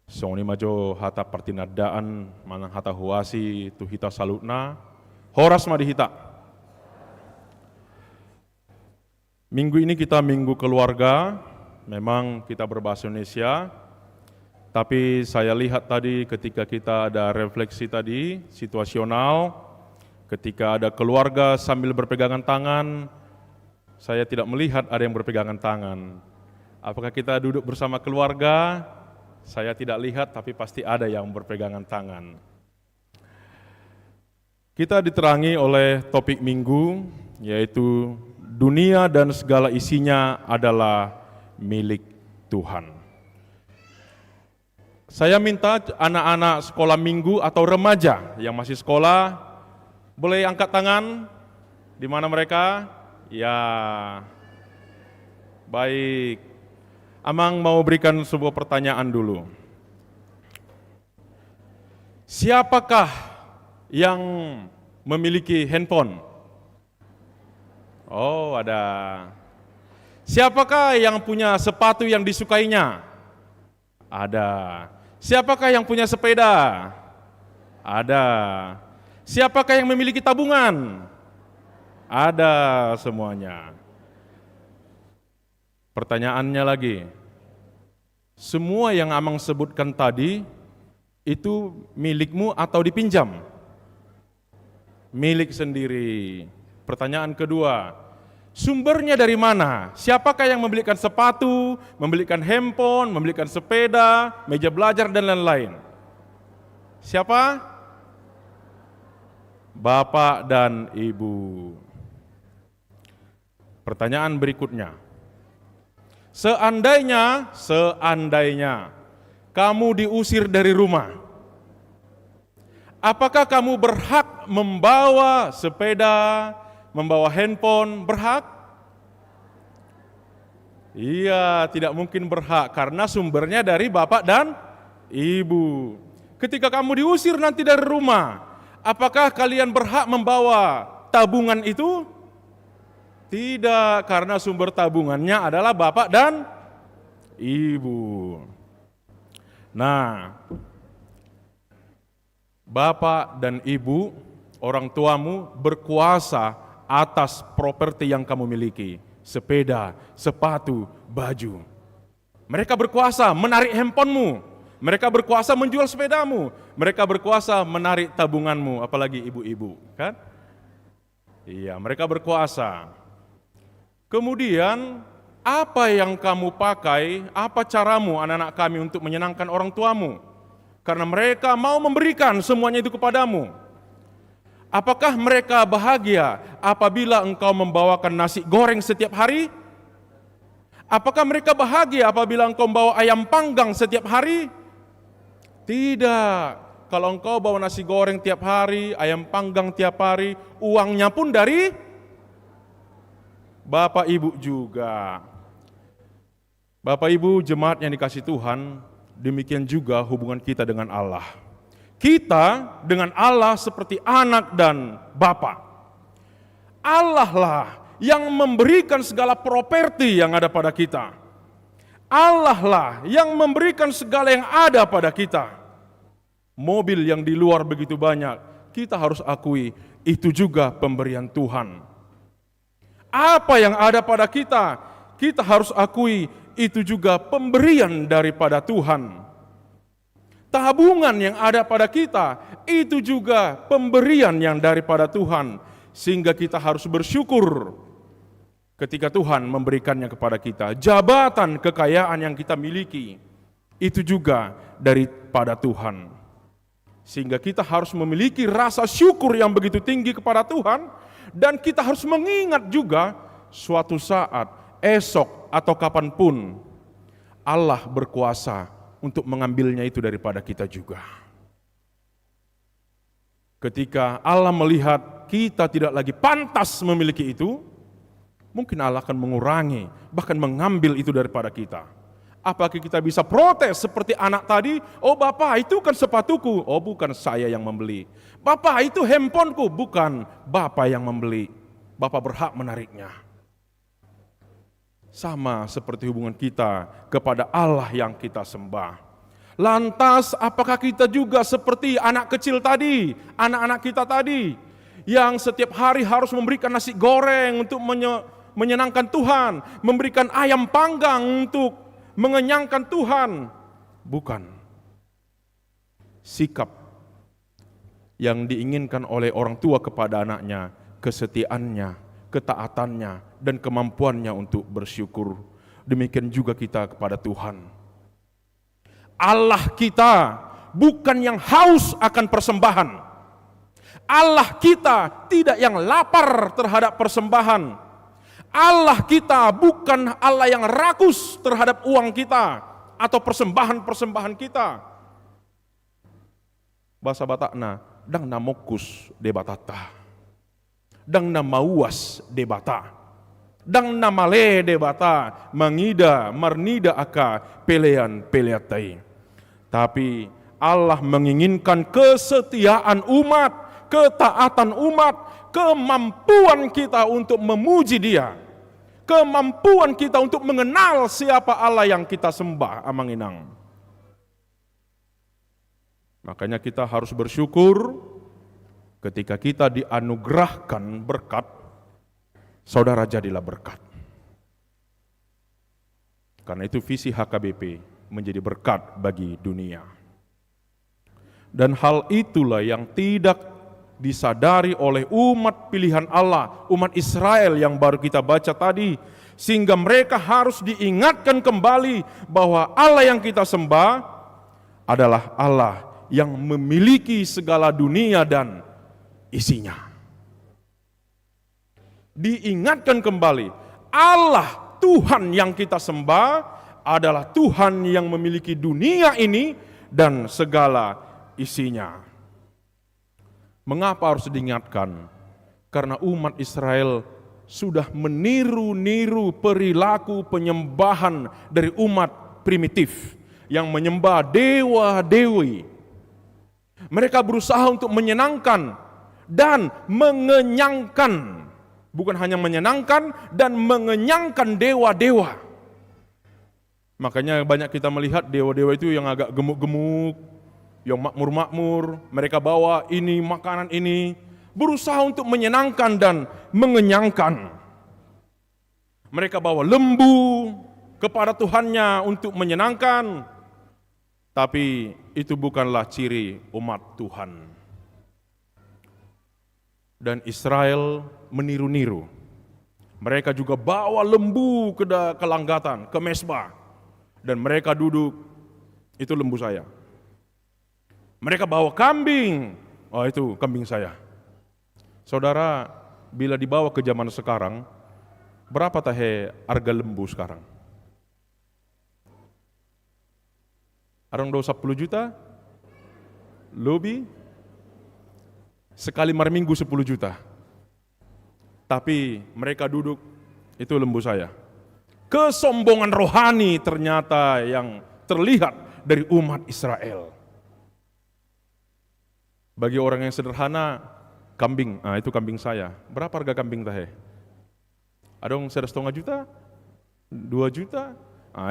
Songni majo hata partinadaan manang hata huasi tuhita salutna, horas madihita. Minggu ini kita minggu keluarga, memang kita berbahasa Indonesia, tapi saya lihat tadi ketika kita ada refleksi tadi, situasional, ketika ada keluarga sambil berpegangan tangan, saya tidak melihat ada yang berpegangan tangan. Apakah kita duduk bersama keluarga? Saya tidak lihat, tapi pasti ada yang berpegangan tangan. Kita diterangi oleh topik minggu, yaitu dunia dan segala isinya adalah milik Tuhan. Saya minta anak-anak sekolah minggu atau remaja yang masih sekolah, boleh angkat tangan? Di mana mereka? Ya, baik. Amang mau berikan sebuah pertanyaan dulu. Siapakah yang memiliki handphone? Oh, ada. Siapakah yang punya sepatu yang disukainya? Ada. Siapakah yang punya sepeda? Ada. Siapakah yang memiliki tabungan? Ada semuanya. Pertanyaannya lagi, semua yang Amang sebutkan tadi itu milikmu atau dipinjam? Milik sendiri. Pertanyaan kedua, sumbernya dari mana? Siapakah yang membelikan sepatu, membelikan handphone, membelikan sepeda, meja belajar, dan lain-lain? Siapa? Bapak dan Ibu. Pertanyaan berikutnya, seandainya kamu diusir dari rumah, apakah kamu berhak membawa sepeda, membawa handphone? Berhak? Iya, tidak mungkin berhak karena sumbernya dari Bapak dan Ibu. Ketika kamu diusir nanti dari rumah, apakah kalian berhak membawa tabungan itu? Tidak, karena sumber tabungannya adalah Bapak dan Ibu. Nah, Bapak dan Ibu, orang tuamu berkuasa atas properti yang kamu miliki. Sepeda, sepatu, baju. Mereka berkuasa menarik handphonemu. Mereka berkuasa menjual sepedamu. Mereka berkuasa menarik tabunganmu, apalagi ibu-ibu, kan? Iya, mereka berkuasa. Kemudian, apa yang kamu pakai, apa caramu anak-anak kami untuk menyenangkan orang tuamu? Karena mereka mau memberikan semuanya itu kepadamu. Apakah mereka bahagia apabila engkau membawakan nasi goreng setiap hari? Apakah mereka bahagia apabila engkau membawa ayam panggang setiap hari? Tidak. Kalau engkau bawa nasi goreng tiap hari, ayam panggang tiap hari, uangnya pun dari Bapak Ibu juga. Bapak Ibu jemaat yang dikasihi Tuhan, demikian juga hubungan kita dengan Allah. Kita dengan Allah seperti anak dan bapa. Allah lah yang memberikan segala properti yang ada pada kita. Allah lah yang memberikan segala yang ada pada kita. Mobil yang di luar begitu banyak, kita harus akui itu juga pemberian Tuhan. Apa yang ada pada kita, kita harus akui itu juga pemberian daripada Tuhan. Tabungan yang ada pada kita, itu juga pemberian yang daripada Tuhan. Sehingga kita harus bersyukur ketika Tuhan memberikannya kepada kita. Jabatan, kekayaan yang kita miliki, itu juga daripada Tuhan. Sehingga kita harus memiliki rasa syukur yang begitu tinggi kepada Tuhan. Dan kita harus mengingat juga suatu saat, esok atau kapanpun, Allah berkuasa untuk mengambilnya itu daripada kita juga. Ketika Allah melihat kita tidak lagi pantas memiliki itu, mungkin Allah akan mengurangi, bahkan mengambil itu daripada kita. Apakah kita bisa protes seperti anak tadi? Oh Bapak, itu kan sepatuku. Oh bukan saya yang membeli. Bapak, itu handphoneku. Bukan Bapak yang membeli. Bapak berhak menariknya. Sama seperti hubungan kita kepada Allah yang kita sembah. Lantas apakah kita juga seperti anak kecil tadi, anak-anak kita tadi, yang setiap hari harus memberikan nasi goreng untuk menyenangkan Tuhan, memberikan ayam panggang untuk mengenyangkan Tuhan? Bukan. Sikap yang diinginkan oleh orang tua kepada anaknya, kesetiaannya, ketaatannya, dan kemampuannya untuk bersyukur. Demikian juga kita kepada Tuhan. Allah kita bukan yang haus akan persembahan. Allah kita tidak yang lapar terhadap persembahan. Allah kita bukan Allah yang rakus terhadap uang kita atau persembahan-persembahan kita. Bahasa Batakna, dang namokus debatata, dang namauas debata, dang namale debata, mangida marnida aka pelean peleatai. Tapi Allah menginginkan kesetiaan umat, ketaatan umat, kemampuan kita untuk memuji Dia, kemampuan kita untuk mengenal siapa Allah yang kita sembah, Amanginang. Makanya kita harus bersyukur ketika kita dianugerahkan berkat, saudara jadilah berkat. Karena itu visi HKBP menjadi berkat bagi dunia. Dan hal itulah yang tidak disadari oleh umat pilihan Allah, umat Israel yang baru kita baca tadi, sehingga mereka harus diingatkan kembali bahwa Allah yang kita sembah adalah Allah yang memiliki segala dunia dan isinya. Diingatkan kembali, Allah Tuhan yang kita sembah adalah Tuhan yang memiliki dunia ini dan segala isinya. Mengapa harus diingatkan? Karena umat Israel sudah meniru-niru perilaku penyembahan dari umat primitif yang menyembah dewa-dewi. Mereka berusaha untuk menyenangkan dan mengenyangkan, bukan hanya menyenangkan dan mengenyangkan dewa-dewa. Makanya banyak kita melihat dewa-dewa itu yang agak gemuk-gemuk, yang makmur-makmur, mereka bawa ini, makanan ini, berusaha untuk menyenangkan dan mengenyangkan. Mereka bawa lembu kepada Tuhannya untuk menyenangkan, tapi itu bukanlah ciri umat Tuhan. Dan Israel meniru-niru. Mereka juga bawa lembu ke langgatan, ke mesbah, dan mereka duduk, itu lembu saya. Mereka bawa kambing, oh itu kambing saya. Saudara, bila dibawa ke zaman sekarang, berapa tahe harga lembu sekarang? Arang 10 juta? Lebih? Sekali marminggu 10 juta. Tapi mereka duduk, itu lembu saya. Kesombongan rohani ternyata yang terlihat dari umat Israel. Bagi orang yang sederhana, kambing, itu kambing saya. Berapa harga kambing tahe? Ada yang 1,5 juta? 2 juta?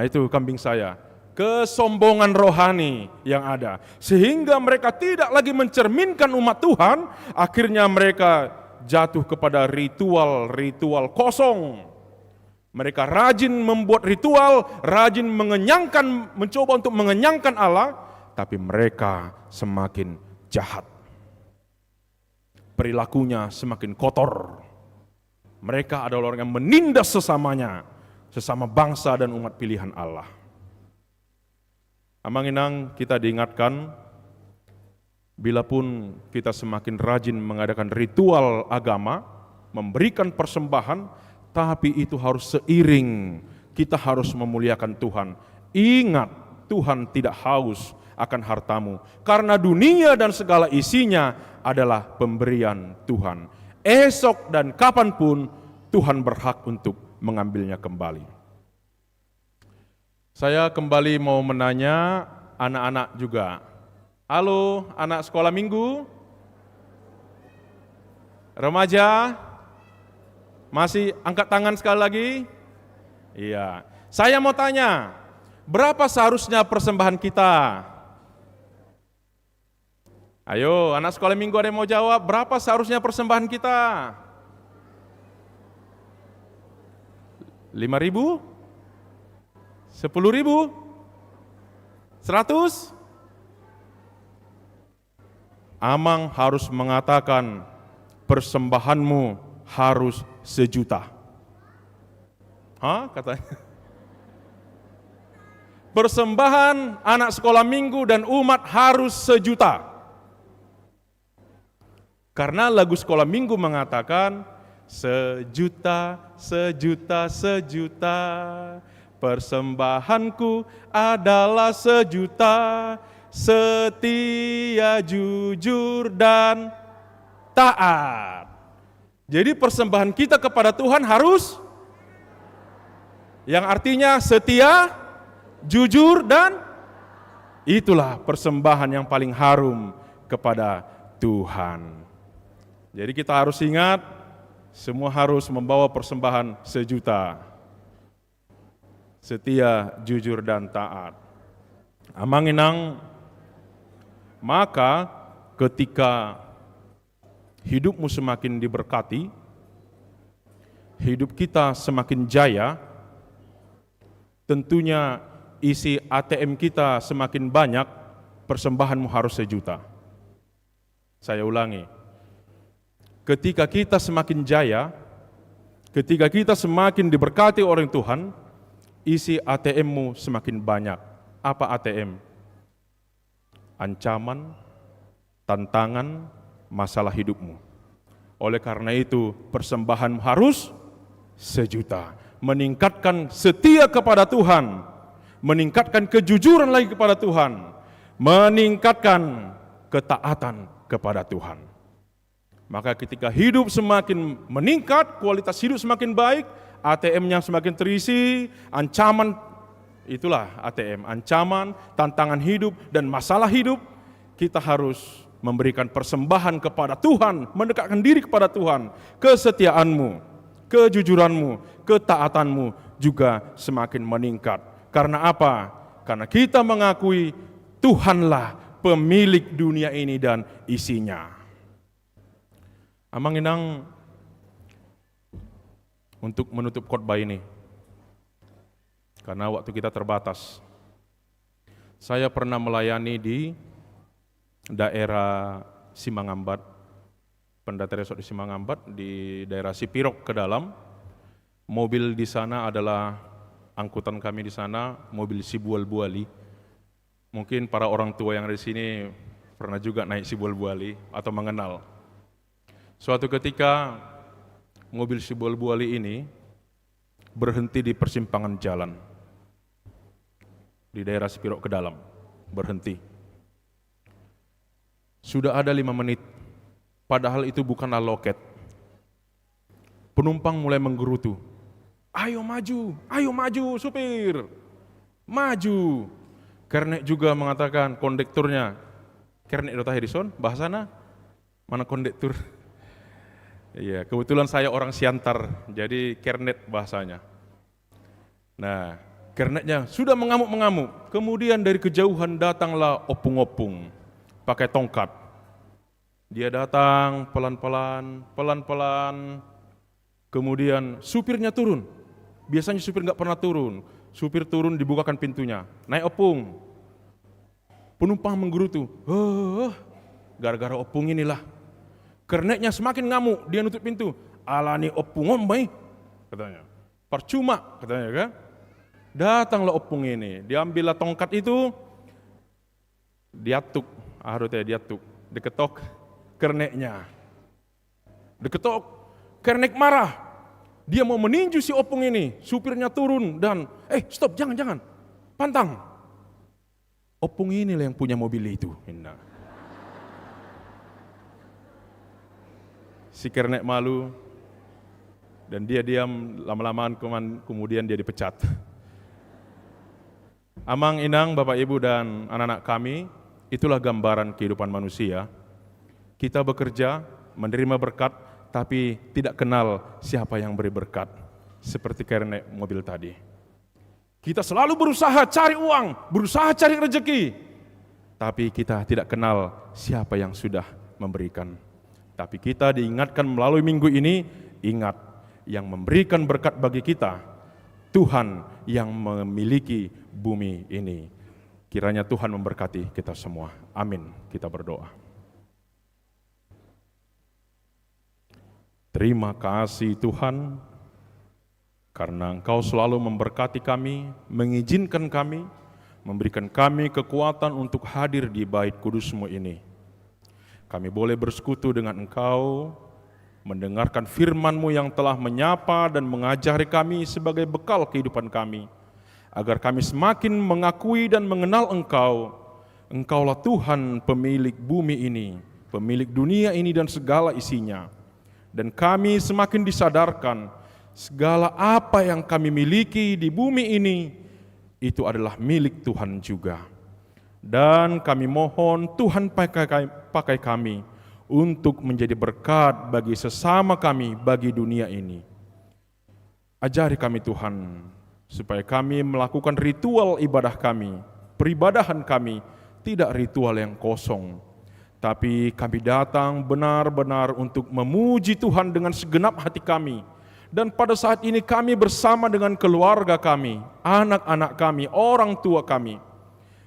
Itu kambing saya. Kesombongan rohani yang ada. Sehingga mereka tidak lagi mencerminkan umat Tuhan, akhirnya mereka jatuh kepada ritual-ritual kosong. Mereka rajin membuat ritual, rajin mencoba untuk mengenyangkan Allah, tapi mereka semakin jahat. Perilakunya semakin kotor. Mereka adalah orang yang menindas sesamanya, sesama bangsa dan umat pilihan Allah. Amanginang kita diingatkan, bila pun kita semakin rajin mengadakan ritual agama, memberikan persembahan, tapi itu harus seiring, kita harus memuliakan Tuhan. Ingat, Tuhan tidak haus akan hartamu, karena dunia dan segala isinya adalah pemberian Tuhan. Esok dan kapanpun Tuhan berhak untuk mengambilnya kembali. Saya kembali mau menanya anak-anak juga. Halo, anak sekolah minggu? Remaja? Masih angkat tangan sekali lagi? Iya. Saya mau tanya, berapa seharusnya persembahan kita? Ayo, anak sekolah minggu ada yang mau jawab, berapa seharusnya persembahan kita? 5.000? 10.000? 100? Amang harus mengatakan persembahanmu harus 1 juta. Katanya. Persembahan anak sekolah minggu dan umat harus 1 juta. Karena lagu sekolah minggu mengatakan 1 juta, 1 juta, 1 juta. Persembahanku adalah 1 juta. Setia, jujur, dan taat. Jadi persembahan kita kepada Tuhan harus, yang artinya setia, jujur, dan itulah persembahan yang paling harum kepada Tuhan. Jadi kita harus ingat, semua harus membawa persembahan 1 juta. Setia, jujur, dan taat. Amanginang, maka ketika hidupmu semakin diberkati, hidup kita semakin jaya, tentunya isi ATM kita semakin banyak, persembahanmu harus 1 juta. Saya ulangi, ketika kita semakin jaya, ketika kita semakin diberkati oleh Tuhan, isi ATM-mu semakin banyak. Apa ATM? Ancaman, tantangan, masalah hidupmu. Oleh karena itu, persembahan harus 1 juta. Meningkatkan setia kepada Tuhan, meningkatkan kejujuran lagi kepada Tuhan, meningkatkan ketaatan kepada Tuhan. Maka ketika hidup semakin meningkat, kualitas hidup semakin baik, ATM-nya semakin terisi, ancaman, itulah ATM, ancaman, tantangan hidup, dan masalah hidup, kita harus memberikan persembahan kepada Tuhan, mendekatkan diri kepada Tuhan, kesetiaanmu, kejujuranmu, ketaatanmu juga semakin meningkat. Karena apa? Karena kita mengakui Tuhanlah pemilik dunia ini dan isinya. Amang Inang, untuk menutup khotbah ini, karena waktu kita terbatas, saya pernah melayani di daerah Simangambat, Pendeta Resort di Simangambat, di daerah Sipirok ke dalam. Mobil di sana adalah angkutan kami di sana, mobil Sibual-Buali. Mungkin para orang tua yang ada di sini pernah juga naik Sibual-Buali atau mengenal. Suatu ketika mobil Sibual-Buali ini berhenti di persimpangan jalan di daerah Sipirok ke dalam, berhenti. Sudah ada 5 menit, padahal itu bukanlah loket. Penumpang mulai menggerutu, ayo maju supir, maju. Kernek juga mengatakan, kondekturnya, Kernek Dota Harrison, bahasana, mana kondektur? Iya, kebetulan saya orang Siantar, jadi Kernet bahasanya. Nah, Kernetnya sudah mengamuk-mengamuk. Kemudian dari kejauhan datanglah opung-opung pakai tongkat. Dia datang pelan-pelan. Kemudian supirnya turun. Biasanya supir nggak pernah turun. Supir turun, dibukakan pintunya. Naik opung. Penumpang menggerutu. Gara-gara opung inilah. Kernetnya semakin ngamuk. Dia nutup pintu. Alani opung ombai, katanya. Percuma, katanya kan. Datanglah opung ini, diambillah tongkat itu, diatuk, diketok kerneknya. Diketok, kernek marah. Dia mau meninju si opung ini, supirnya turun dan, stop, jangan, pantang. Opung inilah yang punya mobil itu. Si kernek malu, dan dia diam, lama-lamaan kemudian dia dipecat. Amang Inang, Bapak Ibu dan anak-anak kami, itulah gambaran kehidupan manusia. Kita bekerja, menerima berkat, tapi tidak kenal siapa yang beri berkat. Seperti kernek mobil tadi. Kita selalu berusaha cari uang, berusaha cari rezeki, tapi kita tidak kenal siapa yang sudah memberikan. Tapi kita diingatkan melalui minggu ini, ingat yang memberikan berkat bagi kita, Tuhan yang memiliki bumi ini. Kiranya Tuhan memberkati kita semua. Amin. Kita berdoa. Terima kasih Tuhan, karena Engkau selalu memberkati kami, mengizinkan kami, memberikan kami kekuatan untuk hadir di bait kudus-Mu ini. Kami boleh bersekutu dengan Engkau, mendengarkan firman-Mu yang telah menyapa dan mengajari kami sebagai bekal kehidupan kami, agar kami semakin mengakui dan mengenal Engkau. Engkaulah Tuhan pemilik bumi ini, pemilik dunia ini dan segala isinya. Dan kami semakin disadarkan, segala apa yang kami miliki di bumi ini, itu adalah milik Tuhan juga. Dan kami mohon Tuhan pakai kami untuk menjadi berkat bagi sesama kami, bagi dunia ini. Ajari kami Tuhan, supaya kami melakukan ritual ibadah kami, peribadahan kami, tidak ritual yang kosong, tapi kami datang benar-benar untuk memuji Tuhan dengan segenap hati kami. Dan pada saat ini kami bersama dengan keluarga kami, anak-anak kami, orang tua kami.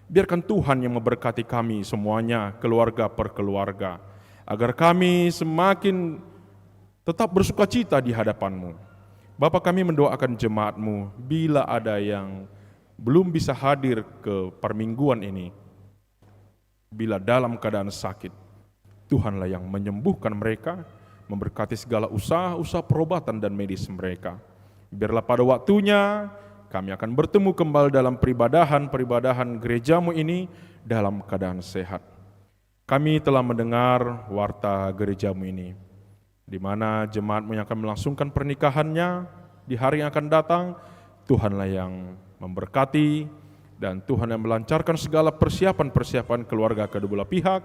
Biarkan Tuhan yang memberkati kami semuanya, keluarga per keluarga, agar kami semakin tetap bersukacita di hadapan-Mu. Bapa, kami mendoakan jemaat-Mu, bila ada yang belum bisa hadir ke permingguan ini, bila dalam keadaan sakit, Tuhanlah yang menyembuhkan mereka, memberkati segala usaha-usaha perobatan dan medis mereka. Biarlah pada waktunya kami akan bertemu kembali dalam peribadahan gereja-Mu ini dalam keadaan sehat. Kami telah mendengar warta gereja-Mu ini, di mana jemaat-Mu yang akan melangsungkan pernikahannya di hari yang akan datang. Tuhanlah yang memberkati, dan Tuhan yang melancarkan segala persiapan keluarga kedua belah pihak,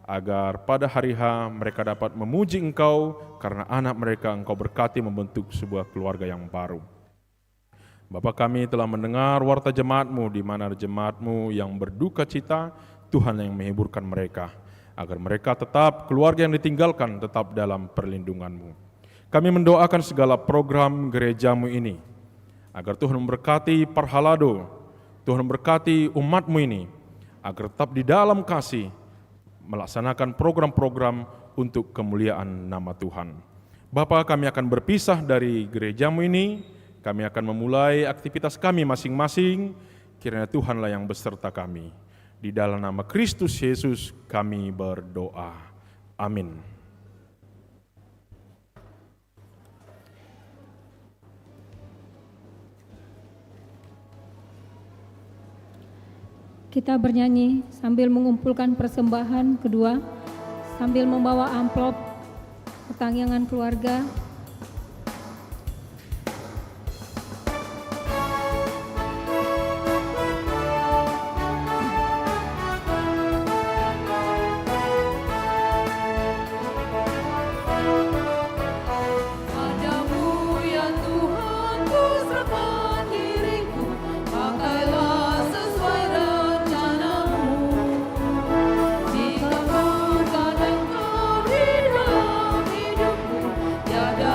agar pada hari H mereka dapat memuji Engkau, karena anak mereka Engkau berkati membentuk sebuah keluarga yang baru. Bapa, kami telah mendengar warta jemaat-Mu, di mana jemaat-Mu yang berduka cita, Tuhan yang menghiburkan mereka, agar mereka tetap, keluarga yang ditinggalkan tetap dalam perlindungan-Mu. Kami mendoakan segala program gereja-Mu ini, agar Tuhan memberkati Parhalado, Tuhan memberkati umat-Mu ini, agar tetap di dalam kasih, melaksanakan program-program untuk kemuliaan nama Tuhan. Bapa, kami akan berpisah dari gereja-Mu ini, kami akan memulai aktivitas kami masing-masing, kiranya Tuhanlah yang beserta kami. Di dalam nama Kristus Yesus kami berdoa. Amin. Kita bernyanyi sambil mengumpulkan persembahan kedua, sambil membawa amplop pertanggungan keluarga. Tiada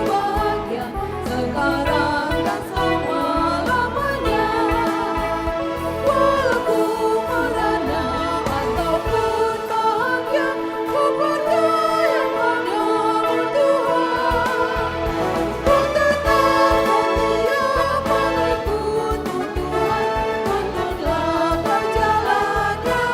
bahagia sekarang dan selama-lamanya. Walau ku merana ataupun bahagia, ku percaya padamu Tuhan. Ku tetap setia mengikutmu Tuhan, tuntunlah berjalan yang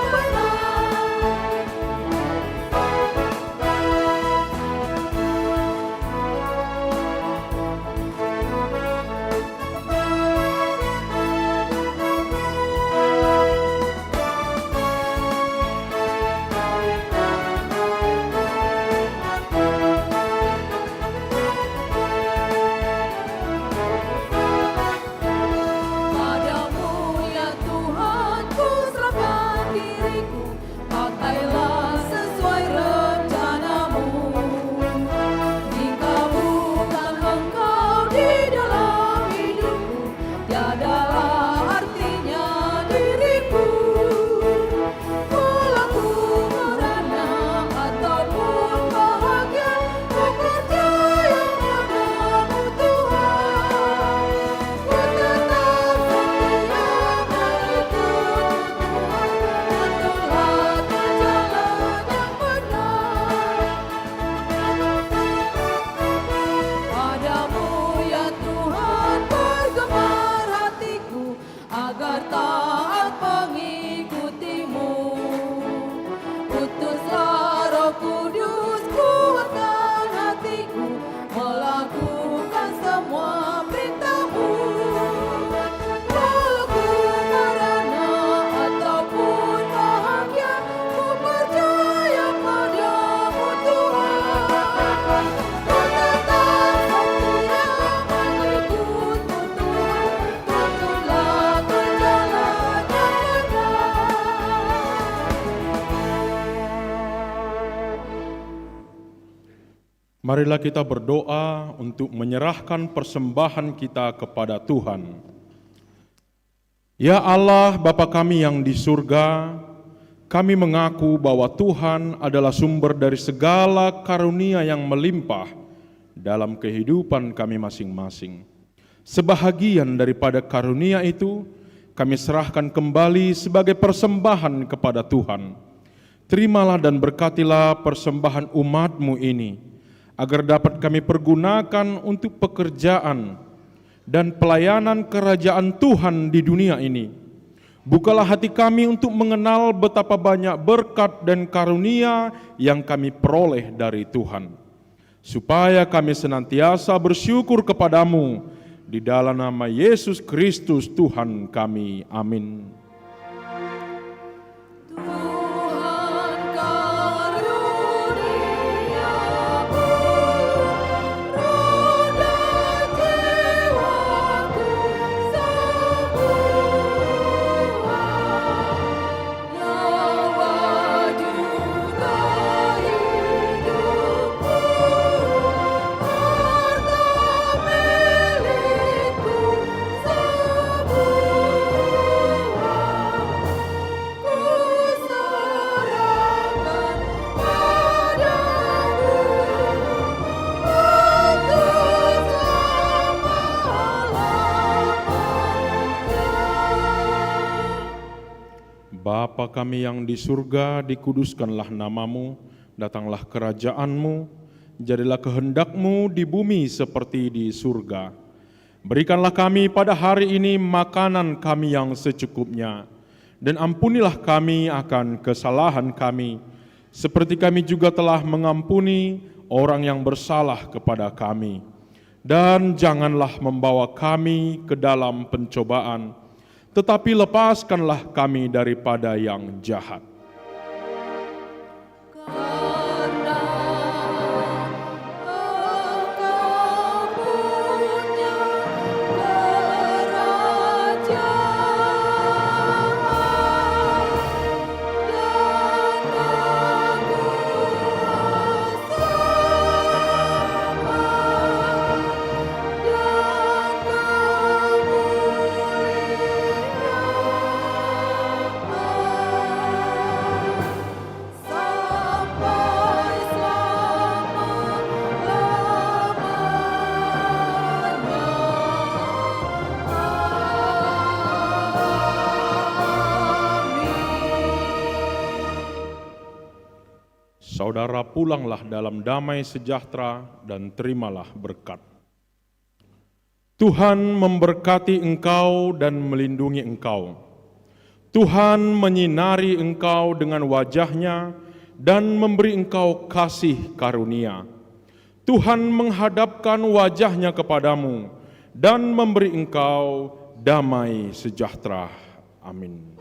Padamu ya Tuhan ku serahkan diriku, pakailah sesuai rencanamu. Jika bukan Engkau di dalam hidupku, tiadalah artinya diriku. Walau ku merana ataupun bahagia, ku percaya padamu Tuhan. Ku tetap setia mengikutmu Tuhan, tuntunlah berjalan yang benar. Padamu ya Tuhan bergemar hatiku, agar taat mengikutimu. Utuslah Roh Kudus, kuatkan hatiku, melakukan semua perintah-Mu. Walau ku merana ataupun bahagia, ku percaya padamu Tuhan. Ku tetap setia mengikutmu Tuhan, tuntunlah berjalan yang benar. Marilah kita berdoa untuk menyerahkan persembahan kita kepada Tuhan. Ya Allah, Bapa kami yang di surga, kami mengaku bahwa Tuhan adalah sumber dari segala karunia yang melimpah dalam kehidupan kami masing-masing. Sebahagian daripada karunia itu, kami serahkan kembali sebagai persembahan kepada Tuhan. Terimalah dan berkatilah persembahan umat-Mu ini, agar dapat kami pergunakan untuk pekerjaan dan pelayanan kerajaan Tuhan di dunia ini. Bukalah hati kami untuk mengenal betapa banyak berkat dan karunia yang kami peroleh dari Tuhan, supaya kami senantiasa bersyukur kepadamu di dalam nama Yesus Kristus Tuhan kami. Amin. Tuhan karuniamu, roh dan jiwaku semua, nyawa juga hidupku, harta milikku semua. Bapa kami yang di surga, dikuduskanlah namamu, datanglah kerajaan-Mu, jadilah kehendak-Mu di bumi seperti di surga. Berikanlah kami pada hari ini makanan kami yang secukupnya, dan ampunilah kami akan kesalahan kami, seperti kami juga telah mengampuni orang yang bersalah kepada kami. Dan janganlah membawa kami ke dalam pencobaan, tetapi lepaskanlah kami daripada yang jahat. Karena Engkau punya kerajaan dan kemuliaan Saudara pulanglah dalam damai sejahtera dan terimalah berkat. Tuhan memberkati engkau dan melindungi engkau. Tuhan menyinari engkau dengan wajah-Nya dan memberi engkau kasih karunia. Tuhan menghadapkan wajah-Nya kepadamu dan memberi engkau damai sejahtera. Amin.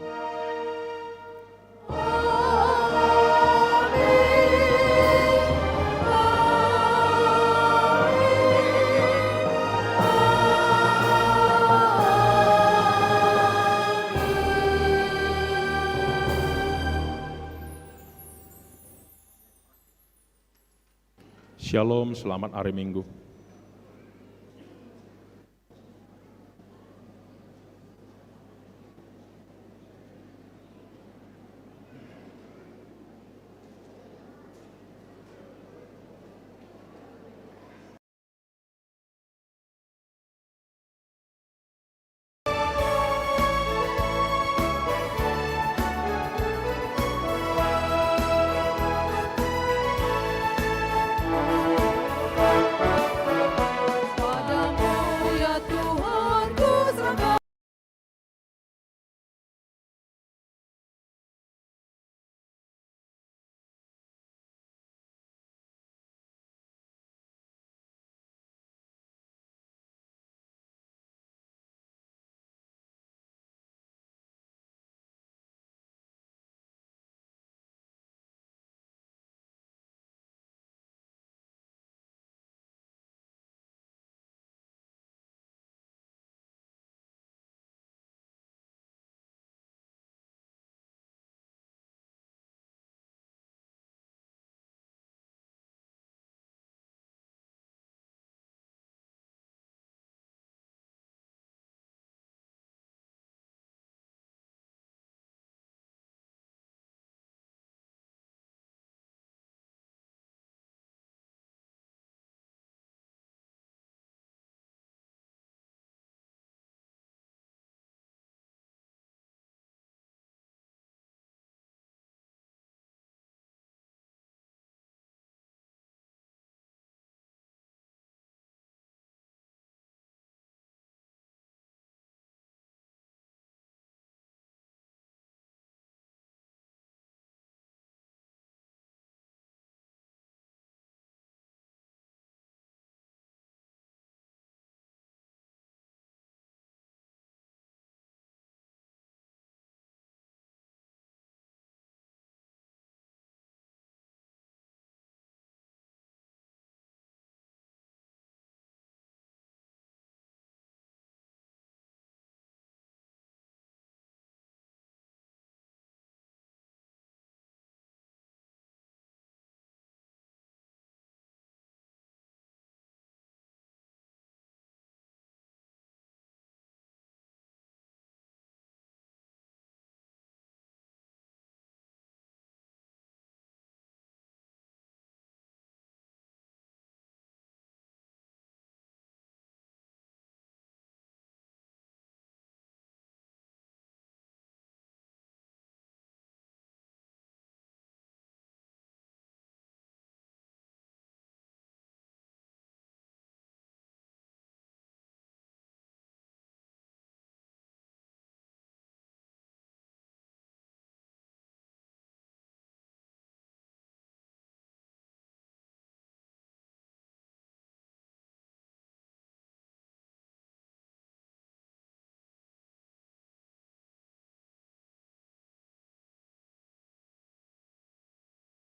Shalom, selamat hari Minggu.